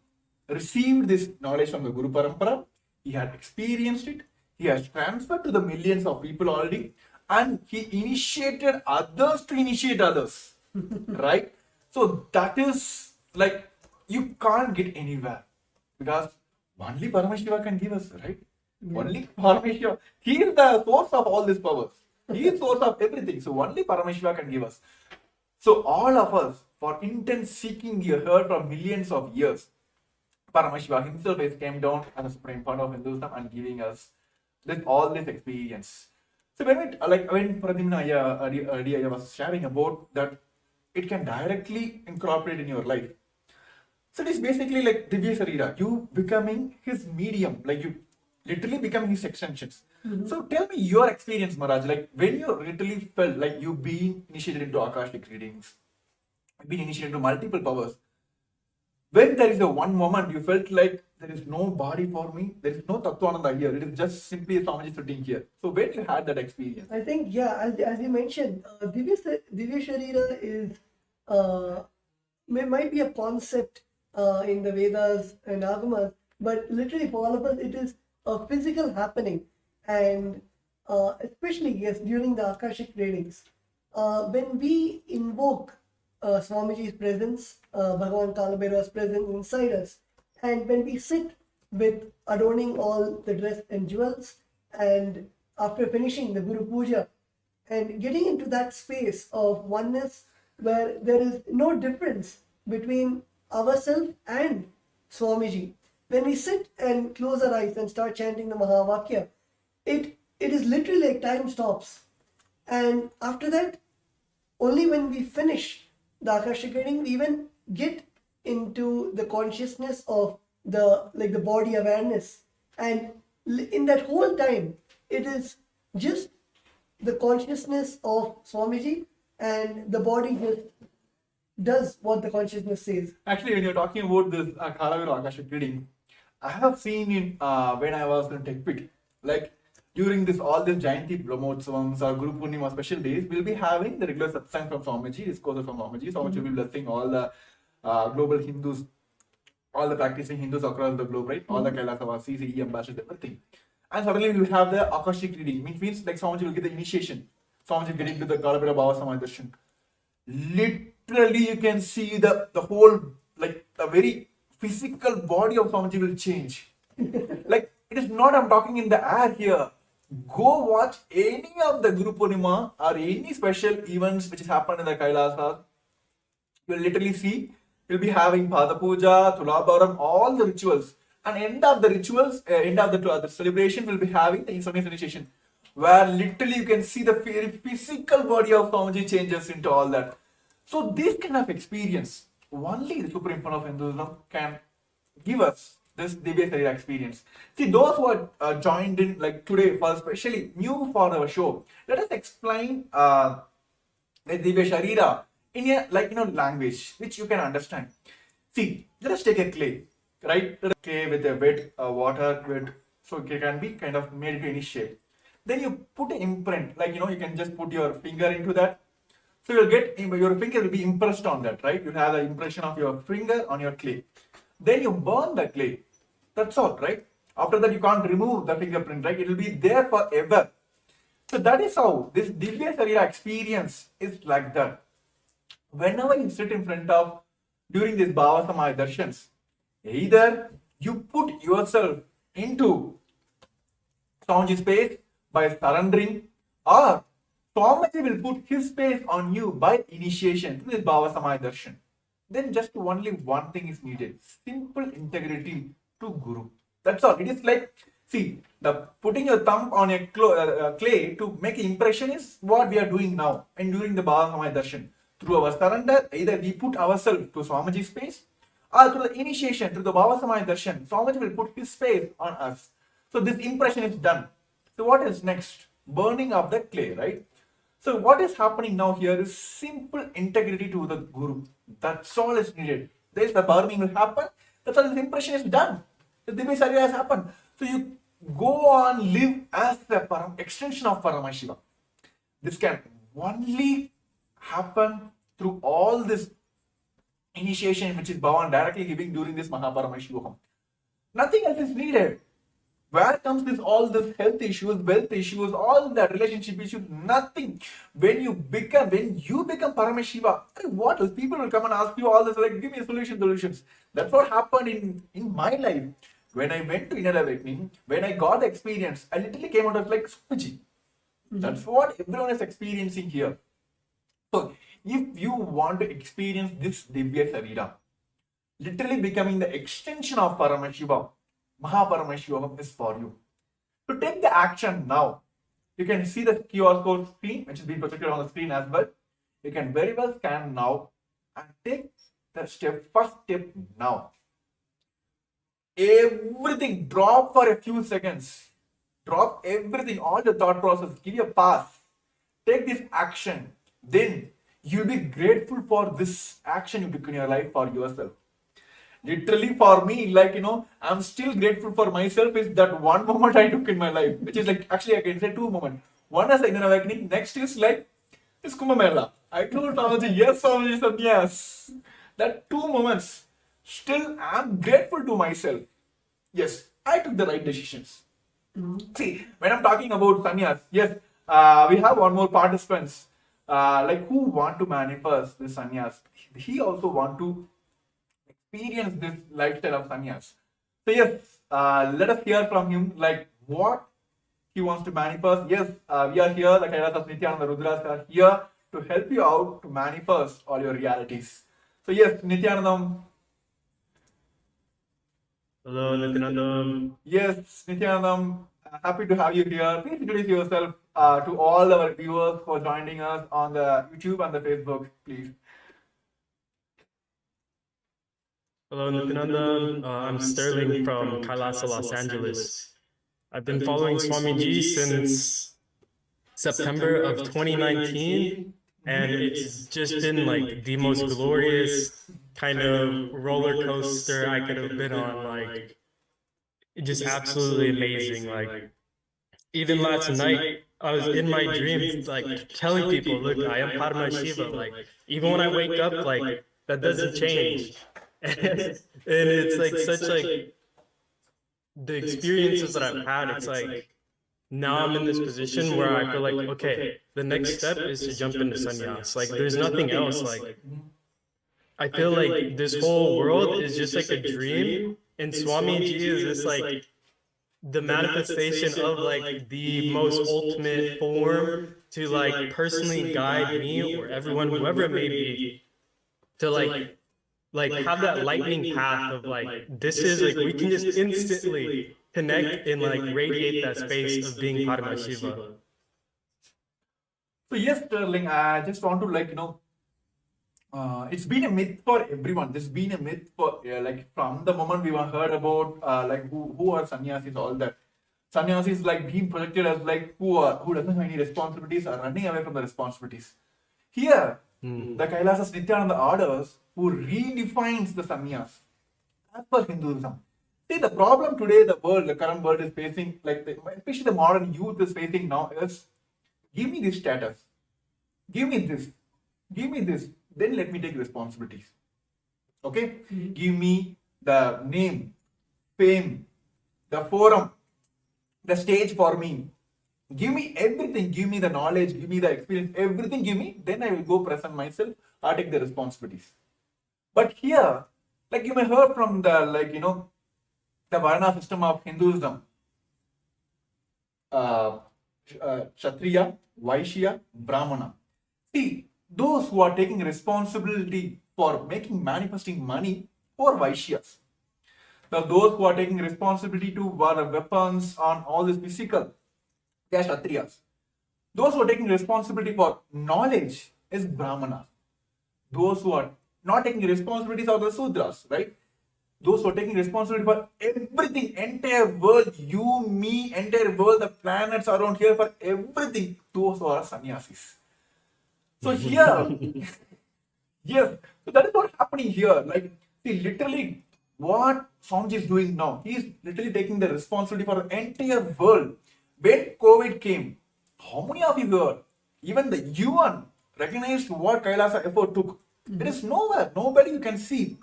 received this knowledge from the Guru Parampara, he had experienced it, he has transferred to the millions of people already, and he initiated others to initiate others. Right? So that is like, you can't get anywhere, because only Paramashiva can give us, right? Yeah. Only Paramashiva. He is the source of all these powers. He is source of everything. So only Paramashiva can give us. So all of us, for intense seeking, you heard from millions of years, Paramashiva himself has came down as a supreme part of Hinduism and giving us all this experience. So when Pradimna earlier was sharing about that, it can directly incorporate in your life. So it is basically like Divya Sarira, you becoming his medium, like you literally becoming his extensions. Mm-hmm. So tell me your experience, Maharaj, like when you literally felt like you being initiated into Akashic readings, being initiated into multiple powers. When there is a one moment you felt like there is no body for me, there is no Tattvananda here, it is just simply a Swamiji sitting here. So when you had that experience? I think, yeah, as you mentioned, Divya Sharira is, might be a concept in the Vedas and Agamas, but literally for all of us, it is a physical happening. And especially, yes, during the Akashic readings, when we invoke Swamiji's presence, Bhagavan Kalabhaira's presence inside us, and when we sit with adorning all the dress and jewels, and after finishing the Guru Puja, and getting into that space of oneness where there is no difference between ourselves and Swamiji. When we sit and close our eyes and start chanting the Mahavakya, it is literally like time stops. And after that, only when we finish the Akashic reading, we even get into the consciousness of the body awareness. And in that whole time, it is just the consciousness of Swamiji, and the body just does what the consciousness says. Actually, when you're talking about this Kalavira Akashic reading, I have seen in when I was in TechPit, like during all these Jayanti Brahmotsavams or Guru Purnima special days, we'll be having the regular satsang from Swamiji, discourse from Swamiji. Swamiji will be blessing all the global Hindus, all the practicing Hindus across the globe, right? All the Kailasavasis, CCE ambassadors, everything. And suddenly we will have the Akashic reading, which means like Swamiji will get the initiation. Swamiji getting to the Kalavira Bhava Samadharshan. Literally, you can see the whole, like the very physical body of Swamiji will change. Like, it is not I'm talking in the air here. Go watch any of the Guru Purnima or any special events which has happened in the Kailasa. You will literally see, you'll be having Pada Puja, Tulabharam, all the rituals. And end of the rituals, end of the celebration, will be having the initiation, where literally you can see the physical body of Swamiji changes into all that. So this kind of experience, only the Supreme Lord of Hinduism can give us this Divya Sharira experience. See, those who are joined in like today, for especially new for our show, let us explain the Divya Sharira in a language which you can understand. See, let us take a clay, right? Clay with a wet water, so it can be kind of made into any shape. Then you put an imprint, you can just put your finger into that. So you'll get, your finger will be impressed on that, right? You'll have the impression of your finger on your clay. Then you burn the clay. That's all, right? After that, you can't remove the fingerprint, right? It will be there forever. So that is how this Divya Sarira experience is like that. Whenever you sit in front of, during this Bhava Samaya Darshans, either you put yourself into Swamiji's space by surrendering, or Swamiji will put his space on you by initiation to this Bhava Samaya Darshan. Then just only one thing is needed: simple integrity to Guru. That's all. It is like, see, the putting your thumb on a clay to make an impression is what we are doing now and during the Bhava Samaya Darshan. Through our surrender, either we put ourselves to Swamiji's space, or through the initiation, through the Bhava Samaya Darshan, Swamiji will put his space on us. So this impression is done. So what is next? Burning of the clay, right? So what is happening now here is simple integrity to the Guru. That's all is needed. There is the burning will happen. That's all. This impression is done. The Divya Sarira has happened. So you go on, live as the extension of Paramashivam. This can only happen through all this initiation which is Bhavan directly giving during this Mahaparamashivam. Nothing else is needed. Where comes this all this health issues, wealth issues, all that relationship issues? Nothing. When you become Paramashiva, what else? People will come and ask you all this, like, give me solutions. That's what happened in my life. When I went to inner awakening, when I got the experience, I literally came out of like Swamiji. That's what everyone is experiencing here. So if you want to experience this Divya Sarira, literally becoming the extension of Paramashivam, Mahaparamashivam is for you. To take the action now, you can see the QR code screen, which is being projected on the screen as well. You can very well scan now and take the first step now. Everything, drop for a few seconds. Drop everything, all the thought process, give you a pass. Take this action. Then you'll be grateful for this action you took in your life for yourself. Literally for me, like, I'm still grateful for myself is that one moment I took in my life, which is like, actually I can say two moments. One is inner awakening, next is like this Kumbh Mela. I told Swamiji, yes, Swamiji said yes. That 2 moments, still I'm grateful to myself. Yes, I took the right decisions. See, when I'm talking about sannyas, yes, we have one more participants, like who want to manifest this sannyas. He also want to experience this lifestyle of sannyas. So yes, let us hear from him, like what he wants to manifest. Yes, we are here, the Kailas of Nithyananda Rudras are here to help you out to manifest all your realities. So yes, Nithyanandam. Hello, Nithyananda. Yes, Nithyanandam, happy to have you here. Please introduce yourself to all our viewers for joining us on the YouTube and the Facebook, please. Hello, Nithyananda. I'm Sterling from Kailasa, Los Angeles. I've been following Swamiji since September of 2019, and it's just been like the most glorious kind of roller coaster I could have been on. Like, just absolutely amazing. Like, even last night, I was in my dreams, like telling people, look, I am Paramashiva. Like, even when I wake up, like, that doesn't change. And it's like such like the experiences that I've had, it's like now I'm in this position where I feel like, okay, the next step is to jump into sannyas. Like, there's nothing else. Like, I feel like this whole world is just like a dream, and Swamiji is just like the manifestation of like the most ultimate form to like personally guide me or everyone, whoever it may be, to like have that lightning path of like, this is like, we can just instantly connect and like radiate that space of being Paramashiva. So yes, Sterling, I just want to it's been a myth for everyone. This has been a myth for like from the moment we were heard about like who are sannyasis, all that. Sannyasis like being projected as like who doesn't have any responsibilities, are running away from the responsibilities. Here, the Kailasas Nithyananda orders who redefines the sannyas as per Hinduism. See, the problem today the current world is facing, like especially the modern youth is facing now is, give me this status, give me this. give me this, then let me take responsibilities. Okay? Give me the name, fame, the forum, the stage for me. Give me everything, give me the knowledge, give me the experience, everything give me, then I will go present myself or take the responsibilities. But here, like you may heard from the, the Varna system of Hinduism, Kshatriya, Vaishya, Brahmana. See, those who are taking responsibility for manifesting money for Vaishyas. Now, those who are taking responsibility to war weapons on all this physical, they are Kshatriyas. Those who are taking responsibility for knowledge is Brahmanas. Those who are not taking responsibilities are the Sudras, right? Those who are taking responsibility for everything, entire world, you, me, entire world, the planets around here, for everything, those who are sannyasis. So here, yes, so that is what's happening here. Like, see, literally, what Swamiji is doing now, he is literally taking the responsibility for the entire world. When COVID came, how many of you heard? Even the UN recognized what Kailasa effort took. There is nowhere, nobody you can see.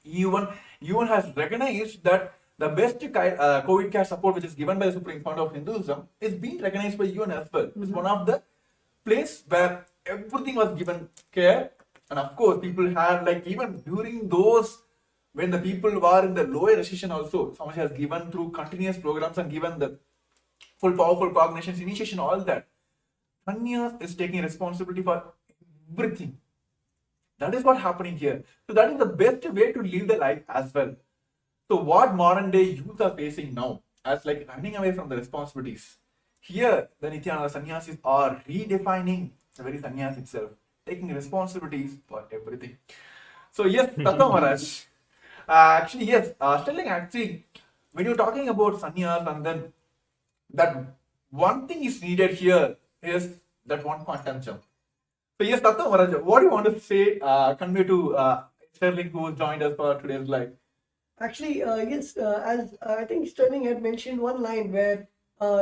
UN has recognized that the best COVID care support which is given by the Supreme Court of Hinduism is being recognized by UN as well. It's one of the place where everything was given care, and of course people had, like, even during those when the people were in the lower recession also, Swamiji has given through continuous programs and given the full powerful cognitions, initiation, all that. Sannyas is taking responsibility for everything. That is what happening here. So that is the best way to live the life as well. So what modern day youth are facing now as like running away from the responsibilities. Here, the Nithyananda sannyasis are redefining the very sannyas itself, taking responsibilities for everything. So yes, Tattva Maharaj. Actually, yes, Sterling, actually, when you're talking about sannyas, and then that one thing is needed here is that one quantum jump. So yes, Tattva Maharaj, what do you want to say, convey to Sterling who joined us for today's live? Actually, yes, as I think Sterling had mentioned one line where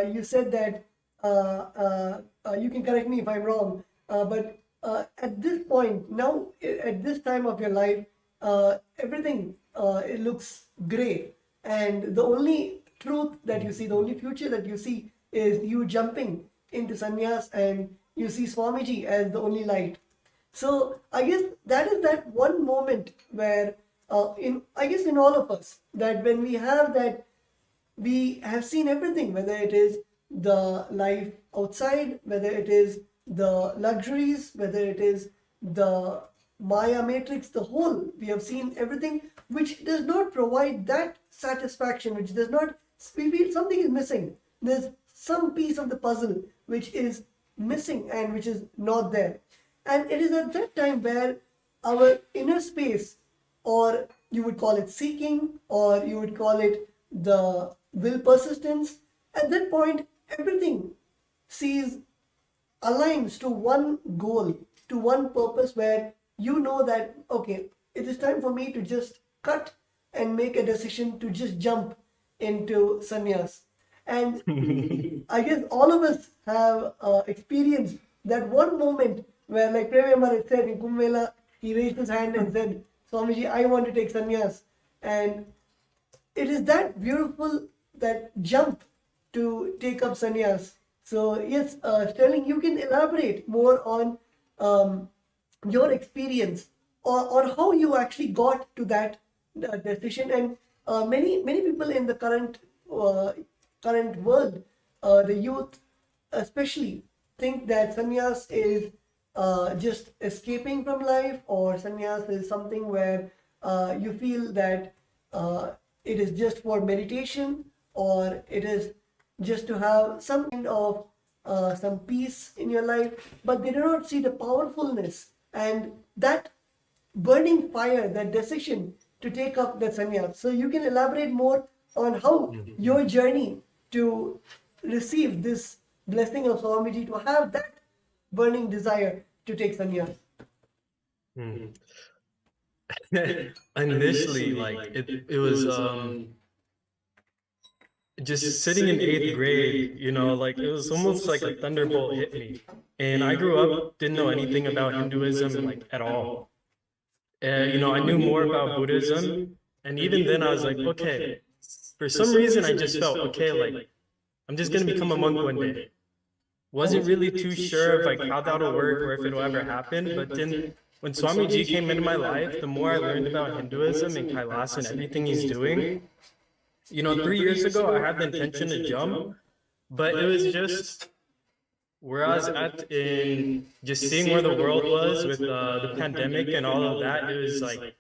you said that you can correct me if I'm wrong, but at this point, now at this time of your life, everything it looks gray, and the only truth that you see, the only future that you see is you jumping into sannyas, and you see Swamiji as the only light. So I guess that is that one moment where in all of us, that when we have that, we have seen everything, whether it is the life outside, whether it is the luxuries, whether it is the Maya matrix, the whole, we have seen everything which does not provide that satisfaction, which does not, we feel something is missing. There's some piece of the puzzle which is missing and which is not there. And it is at that time where our inner space, or you would call it seeking, or you would call it the will persistence, at that point, everything aligns to one goal, to one purpose, where you know that, okay, it is time for me to just cut and make a decision to just jump into sannyas. And I guess all of us have experienced that one moment where, like Premyamar said in Kumbh Mela, he raised his hand and said, Swamiji, I want to take sannyas. And it is that beautiful, that jump to take up sannyas. So yes, Sterling, you can elaborate more on your experience, or how you actually got to that decision. And many people in the current world, the youth especially, think that sannyas is just escaping from life, or sannyas is something where you feel that it is just for meditation, or it is just to have some kind of some peace in your life, but they do not see the powerfulness and that burning fire, that decision to take up that sannyas. So you can elaborate more on how your journey to receive this blessing of Swamiji, to have that burning desire to take sannyas. Initially, like it was just sitting in eighth grade, like it was almost like a thunderbolt hit me. And I grew up, didn't know anything about Hinduism like at all. I knew more about Buddhism. And even then I was like, okay, for some reason I just felt, okay, like I'm just gonna become a monk one day. Wasn't really too sure of like how that'll work or if it'll ever happen. But then when Swamiji came into my life, the more I learned about Hinduism and Kailasa and everything he's doing, 3 years ago, I had the intention to jump, but it was just where I was at in just seeing where the world was with the pandemic and all of that. It was like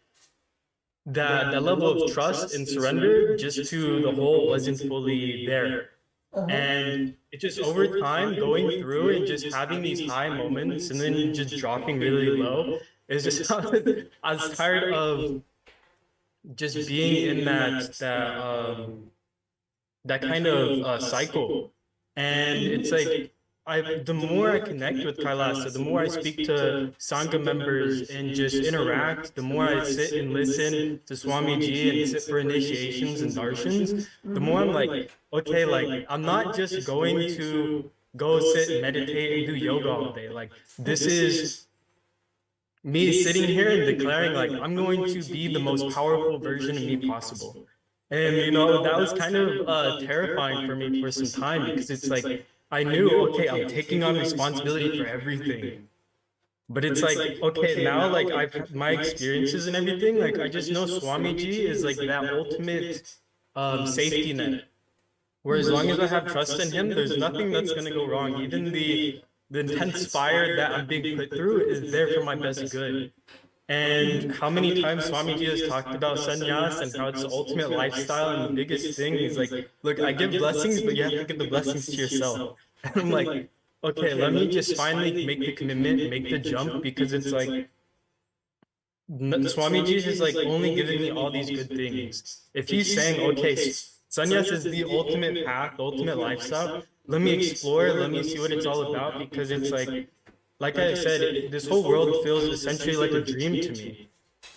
that level of trust and surrender just to the whole wasn't fully there. And it just over time going through and just having these high moments and then just dropping really low. It's just I was tired of just being in that kind of cycle. And it's like the more I connect with Kailasa, the more I speak to Sangha members and just interact, the more I sit and listen to Swamiji and sit for initiations and darshans, the more I'm like, okay, like I'm not just going to go sit and meditate and do yoga all day. Like this is me sitting here and declaring like I'm going to be the most powerful version of me possible. And that was kind of terrifying for me for some time, because it's like I knew, okay, I'm taking on responsibility for everything. But it's like, okay, now like I've had my experiences and everything, like I just know Swamiji is like that ultimate safety net. Where as long as I have trust in him, there's nothing that's gonna go wrong. Even the intense fire that I'm being put through is there for my best good. And how many times Swamiji has talked about sannyas and how it's the ultimate lifestyle, and the biggest thing is like, look, I give blessings, but you have to give the blessings to yourself. And I'm like, okay, let me just finally make the commitment, make the jump, because it's like, Swamiji has like only given me all these good things. If he's saying, okay, sannyas is the ultimate path, the ultimate lifestyle, let me explore, let me see what it's all about, because it's like I said, this whole world feels essentially like a dream to me.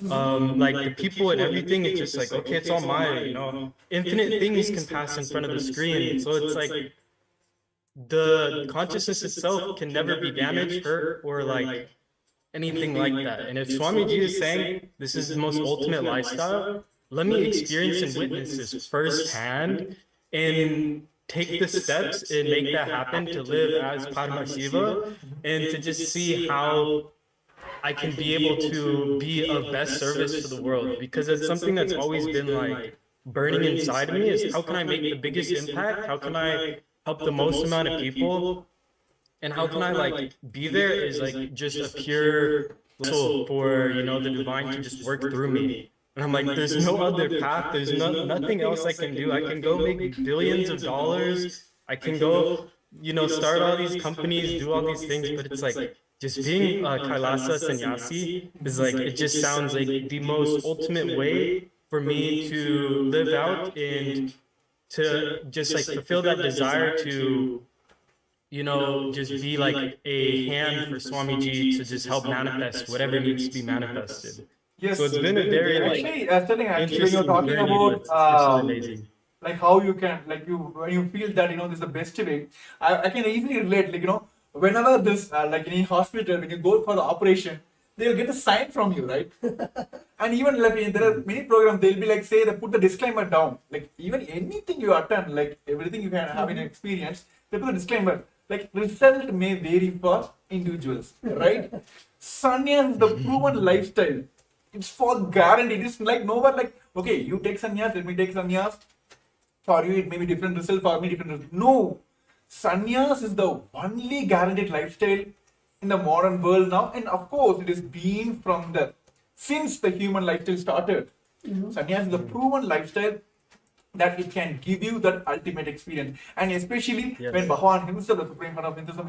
Like the people and everything, it's just like, okay, it's all mine, infinite things can pass in front of the screen. So it's like the consciousness itself can never be damaged, hurt, or like anything like that. And if Swamiji is saying this is the most ultimate lifestyle, let me experience and witness this firsthand and take the steps and make that happen to live as Paramashiva, and to just see how I can be able to be of best service to the world. Because it's something that's always been like burning inside of me, is how can I make the biggest impact? How can I help the most amount of people? And how can I like be there is like just a pure soul for, the divine to just work through me. And I'm like, there's no other path. There's nothing else I can do. I can go make billions of dollars. I can go, start all these companies, do all these things. But it's like, just being a Kailasa sannyasi is like, it just sounds like the most ultimate way for me to live out and to just like fulfill that desire to, just be like a hand for Swamiji to just help manifest whatever needs to be manifested. Yes. So it's been a very actually, when you're interesting talking journey, about but it's so amazing. like how you can, like when you feel that this is the best way, I can easily relate. Like whenever this like in a hospital, when you go for the operation, they'll get a sign from you, right? And even like there are many programs, they'll be like, say they put the disclaimer down. Like even anything you attend, like everything you can have in experience, they put a disclaimer. Like result may vary for individuals, right? Sannyas is the proven lifestyle. It's for guaranteed. It's like nowhere like, okay, you take sannyas, let me take sannyas. For you, it may be different result, for me, different result. No. Sannyas is the only guaranteed lifestyle in the modern world now. And of course, it is been since the human lifestyle started. Sannyas is the proven lifestyle that it can give you that ultimate experience. And especially when Bhagavan himself, the Supreme Lord of Hinduism,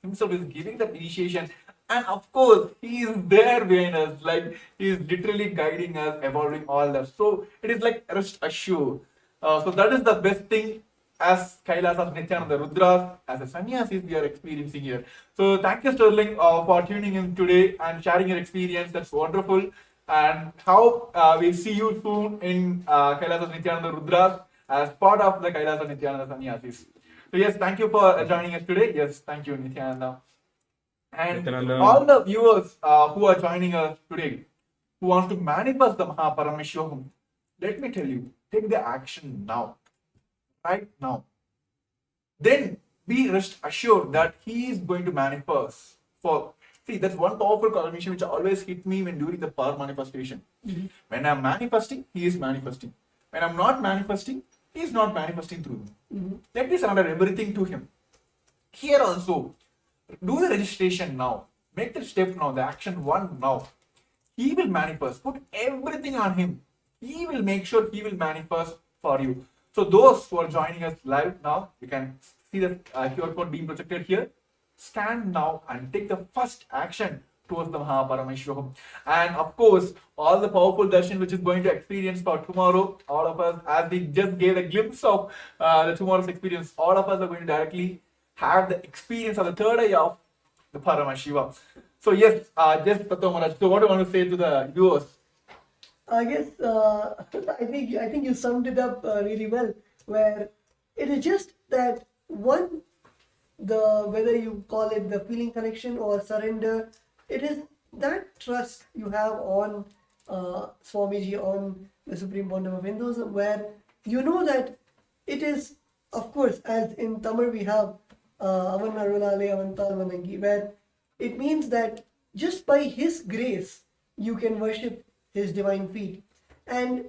himself is giving that initiation. And of course, he is there behind us, like he is literally guiding us, evolving all that. So it is like rest assured. So that is the best thing as Kailasas, Nithyananda, Rudras, as a sannyasis we are experiencing here. So thank you, Sterling, for tuning in today and sharing your experience. That's wonderful. And how we'll see you soon in Kailasas, Nithyananda, Rudras. as part of the Kailasa Nithyananda Sannyasis. So yes, thank you for joining us today. Yes, thank you, Nithyananda. And Nithyananda. all the viewers who are joining us today, who wants to manifest the Paramashivam, let me tell you, take the action now, right now. Then be rest assured that he is going to manifest. For see, that's one powerful confirmation which always hit me when during the power manifestation. When I'm manifesting, he is manifesting. When I'm not manifesting, he is not manifesting through me. Let me surrender everything to him. Here also, do the registration now. Make the step now, the action one now. He will manifest. Put everything on him. He will make sure he will manifest for you. So those who are joining us live now, you can see the QR code being projected here. Stand now and take the first action towards the Paramashivam. And of course, all the powerful darshan which is going to experience for tomorrow, all of us, as we just gave a glimpse of the tomorrow's experience, all of us are going to directly have the experience of the third eye of the Paramashiva. So yes, just Tattva Maharaj, so what do you want to say to the viewers? I guess I think you summed it up really well. Where it is just that one, the whether you call it the feeling connection or surrender, it is that trust you have on Swamiji, on the Supreme Bondam of Hinduism, where you know that it is, of course, as in Tamil we have Avan Arunale Avantal Vanangi, where it means that just by His grace you can worship His divine feet. And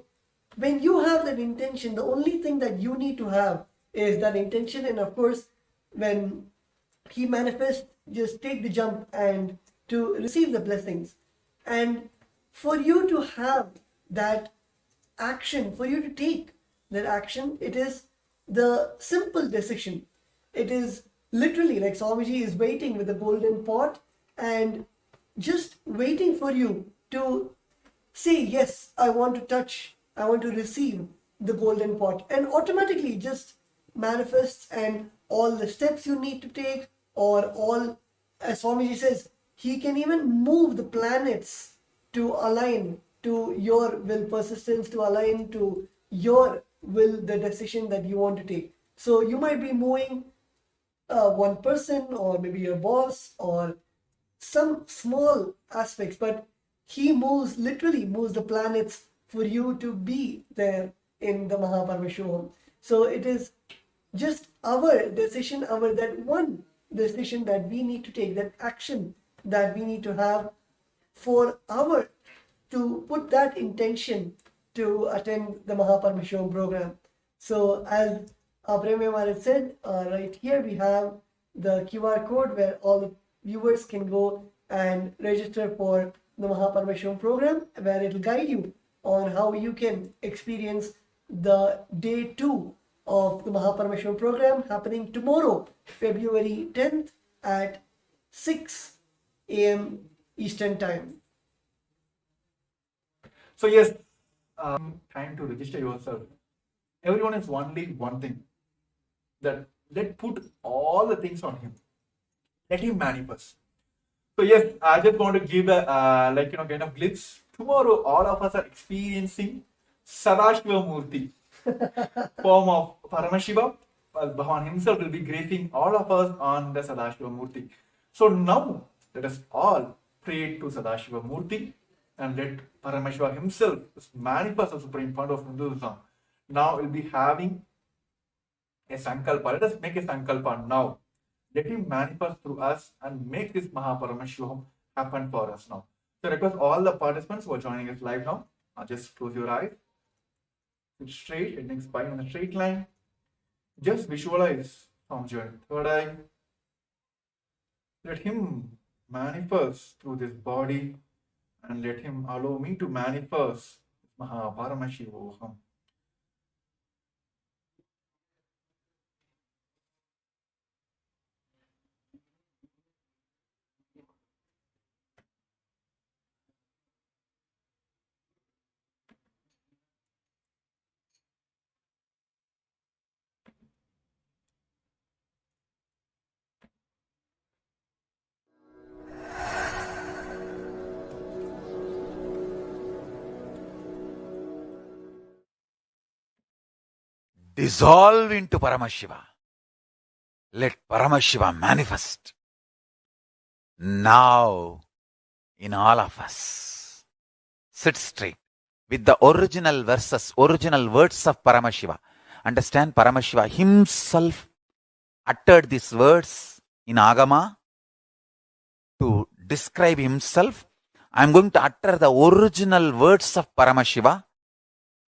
when you have that intention, the only thing that you need to have is that intention. And of course, when He manifests, just take the jump and to receive the blessings. And for you to have that action, for you to take that action, it is the simple decision. It is literally like Swamiji is waiting with a golden pot and just waiting for you to say, yes, I want to touch, I want to receive the golden pot, and automatically just manifests. And all the steps you need to take, or all, as Swamiji says, he can even move the planets to align to your will, persistence to align to your will, the decision that you want to take. So you might be moving one person, or maybe your boss, or some small aspects, but he moves, literally moves the planets for you to be there in the Paramashivam. So it is just our decision, our that one decision that we need to take, that action that we need to have for our, to put that intention to attend the Paramashivam program. So as Premya Maharaj said, right here we have the QR code where all the viewers can go and register for the Paramashivam program, where it will guide you on how you can experience the day 2 of the Paramashivam program happening tomorrow, February 10th at 6 a.m. Eastern Time. So yes, time to register yourself. Everyone is only one thing, that let put all the things on him. Let him manifest. So yes, I just want to give a kind of glimpse. Tomorrow, all of us are experiencing Sadashiva Murti, form of Paramashiva. Bhagavan himself will be gracing all of us on the Sadashiva Murti. So now, let us all pray to Sadashiva Murti and let Paramashiva himself manifest the supreme fund of Hinduism. Now we'll be having a sankalpa. Let us make a sankalpa now. Let him manifest through us and make this Paramashivam happen for us now. So I request all the participants who are joining us live now, just close your eyes, sit straight, heading spine on a straight line. Just visualize from your third eye. Let him manifest through this body, and let him allow me to manifest Paramashivam. dissolve into Paramashiva. Let Paramashiva manifest now in all of us. Sit straight with the original verses, original words of Paramashiva. Understand, Paramashiva himself uttered these words in Agama to describe himself. I am going to utter the original words of Paramashiva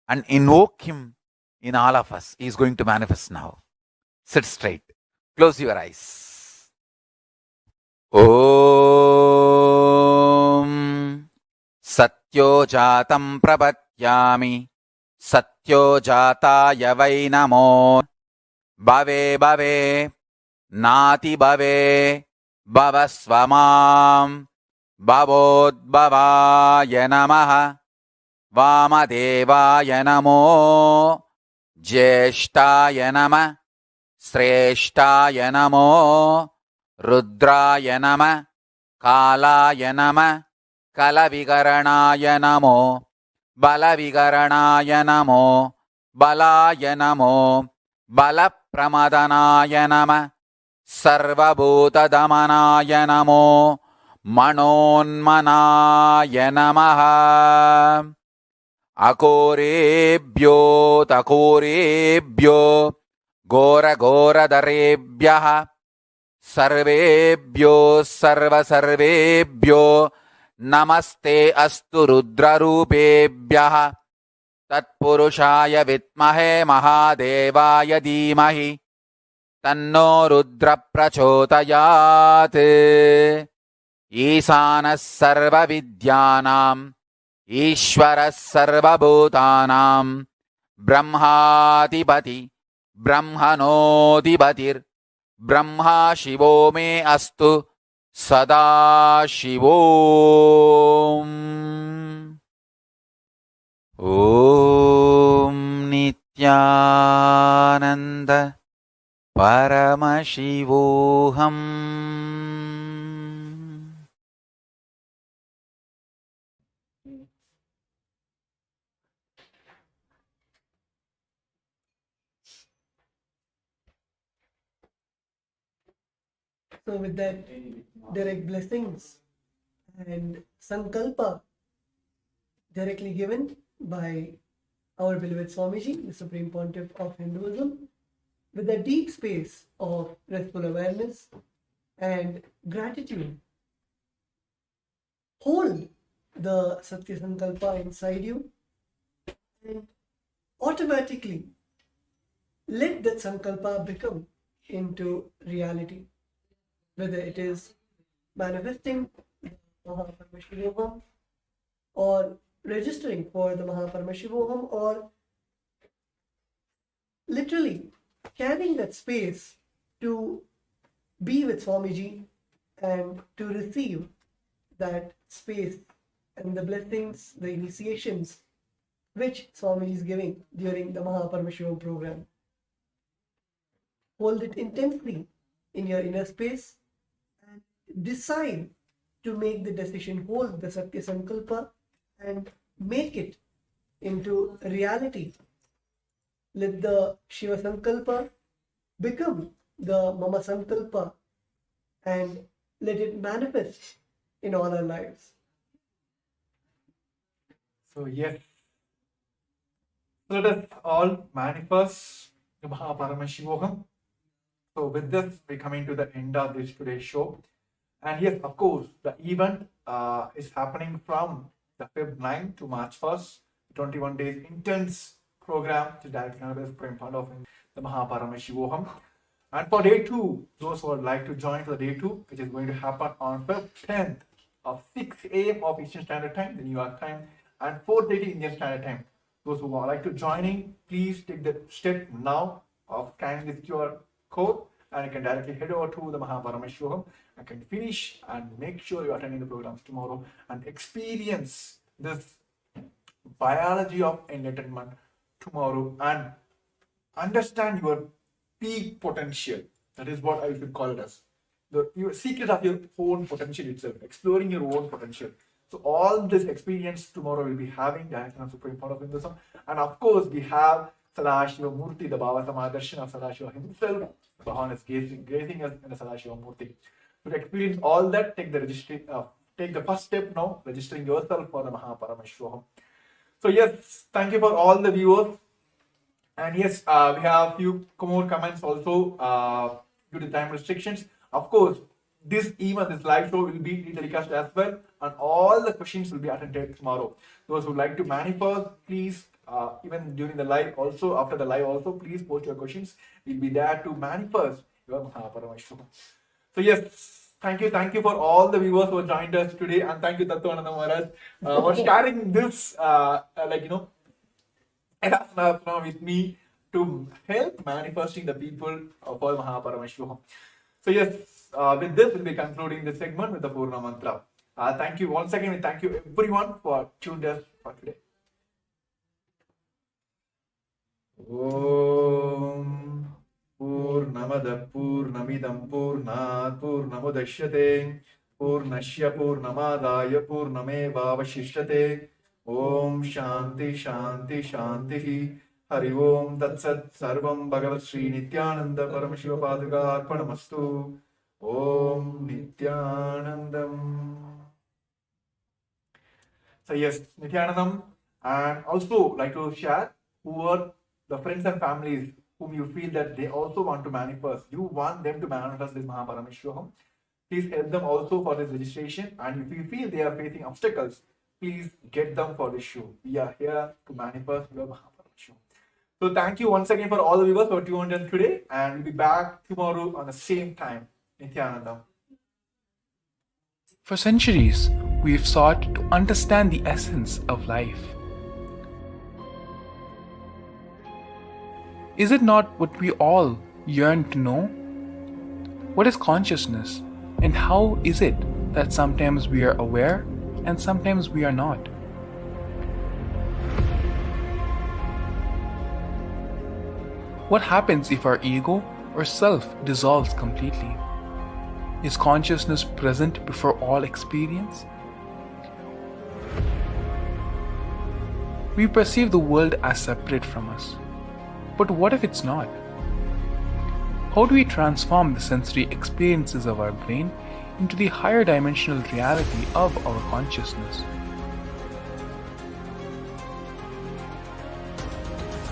and invoke him in all of us. He is going to manifest now. Sit straight. Close your eyes. Om Satyo Jatam Prapatyami Satyo Jataya Vai Namo Bhave Bhave Nati Bhave Bhavasvamam Bhavodbhavaya Namaha Vamadevaya Namo Jeshtaya Nama Sreshtaya Namo Rudraya Nama Kalaya Nama Kalavigaranaya Namo Balavigaranaya Namo Balaya Namo Balapramadhanaya Nama Sarvabhutadamanaya Namo Manonmanaya Namaha Akorebhyo Takorebhyo Gora Gora Darebhyaha Sarvebhyo Sarva Sarvebhyo Namaste Astu Rudra Rupebhyaha Tatpurushaya Vitmahe Mahadevaya Dhimahi Tanno Rudra Prachodayat Isanas Sarva Vidyanam Ishvaras Sarva Bhutanam Brahmadipati Brahmanodipatir Brahma Shivo me astu Sada Shivom. Om Nithyananda Paramashivoham. So with that direct blessings and sankalpa directly given by our beloved Swamiji, the Supreme Pontiff of Hinduism, with a deep space of restful awareness and gratitude, hold the Satya Sankalpa inside you and automatically let that Sankalpa become into reality. Whether it is manifesting Paramashivam or registering for the Paramashivam or literally carrying that space to be with Swamiji and to receive that space and the blessings, the initiations which Swamiji is giving during the Paramashivam program. Hold it intensely in your inner space and decide to make the decision, hold the Satya Sankalpa and make it into reality. Let the Shiva Sankalpa become the Mama Sankalpa and let it manifest in all our lives. So yes, let us all manifest the Paramashivoham. So with this, we're coming to the end of this today's show. And yes, of course, the event is happening from the Feb 9 to March 1st, 21 days intense program to direct cannabis in front of the Paramashivoham. And for day 2, those who would like to join for the day 2, which is going to happen on Feb 10th of 6 a.m. of Eastern Standard Time, the New York time, and 4:30 Indian Standard Time. Those who would like to join in, please take the step now of scanning this QR code and you can directly head over to the Paramashivam and can finish and make sure you're attending the programs tomorrow and experience this biology of enlightenment tomorrow and understand your peak potential. That is what I should call it as. Your secret of your own potential itself, exploring your own potential. So all this experience tomorrow we'll be having directly on Supreme Point of Hinduism. And of course, we have Sadashiva Murti, the Bhava Samadarshan of Sadashiva himself. Bhagavan is gazing us in the Sadashiva Murti. To experience all that, take the first step now, registering yourself for the Mahaparamashvam. So yes, thank you for all the viewers. And yes, we have a few more comments also due to time restrictions. Of course, this live show will be telecast as well, and all the questions will be attended tomorrow. Those who like to manifest, please, even during the live, also after the live, also please post your questions. We'll be there to manifest your Mahaparamashvam. So yes, thank you for all the viewers who joined us today, and thank you Nithyananda Maharaj for sharing this, with me to help manifesting the people for Mahaparamashvam. So yes, with this we'll be concluding this segment with the Purna Mantra. Thank you once again, and thank you everyone for tuned us for today. Om Purnamada Purnamidam Purnat Purnamudashyate Purnashya Purnamadaya Purnameva Vashishyate. Om Shanti Shanti Shanti. Hari Om Tat Sat Sarvam Bhagavat Sri Nithyananda Paramashiva Paduka Arpanamastu. Om Nithyanandam. So yes, Nithyanandam, and also like to share who are the friends and families whom you feel that they also want to manifest. You want them to manifest this Mahaparamashvam. Please help them also for this registration. And if you feel they are facing obstacles, please get them for this show. We are here to manifest your Mahaparamashvam. So thank you once again for all the viewers who are tuned in today, and we'll be back tomorrow on the same time. Nithyananda. For centuries, we've sought to understand the essence of life. Is it not what we all yearn to know? What is consciousness, and how is it that sometimes we are aware and sometimes we are not? What happens if our ego or self dissolves completely? Is consciousness present before all experience? We perceive the world as separate from us. But what if it's not? How do we transform the sensory experiences of our brain into the higher dimensional reality of our consciousness?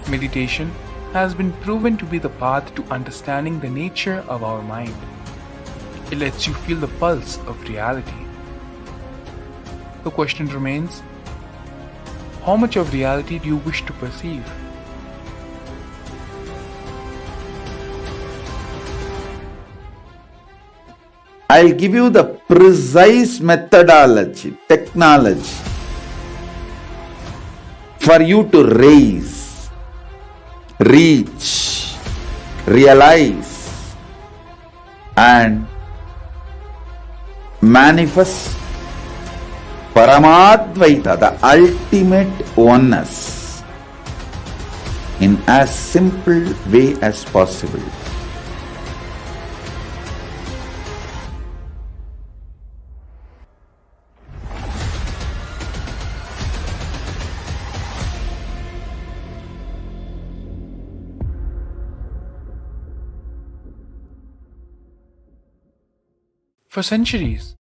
Meditation has been proven to be the path to understanding the nature of our mind. It lets you feel the pulse of reality. The question remains, how much of reality do you wish to perceive? I'll give you the precise methodology, technology for you to raise, reach, realize, and manifest Paramadvaita, the ultimate oneness, in as simple way as possible. For centuries,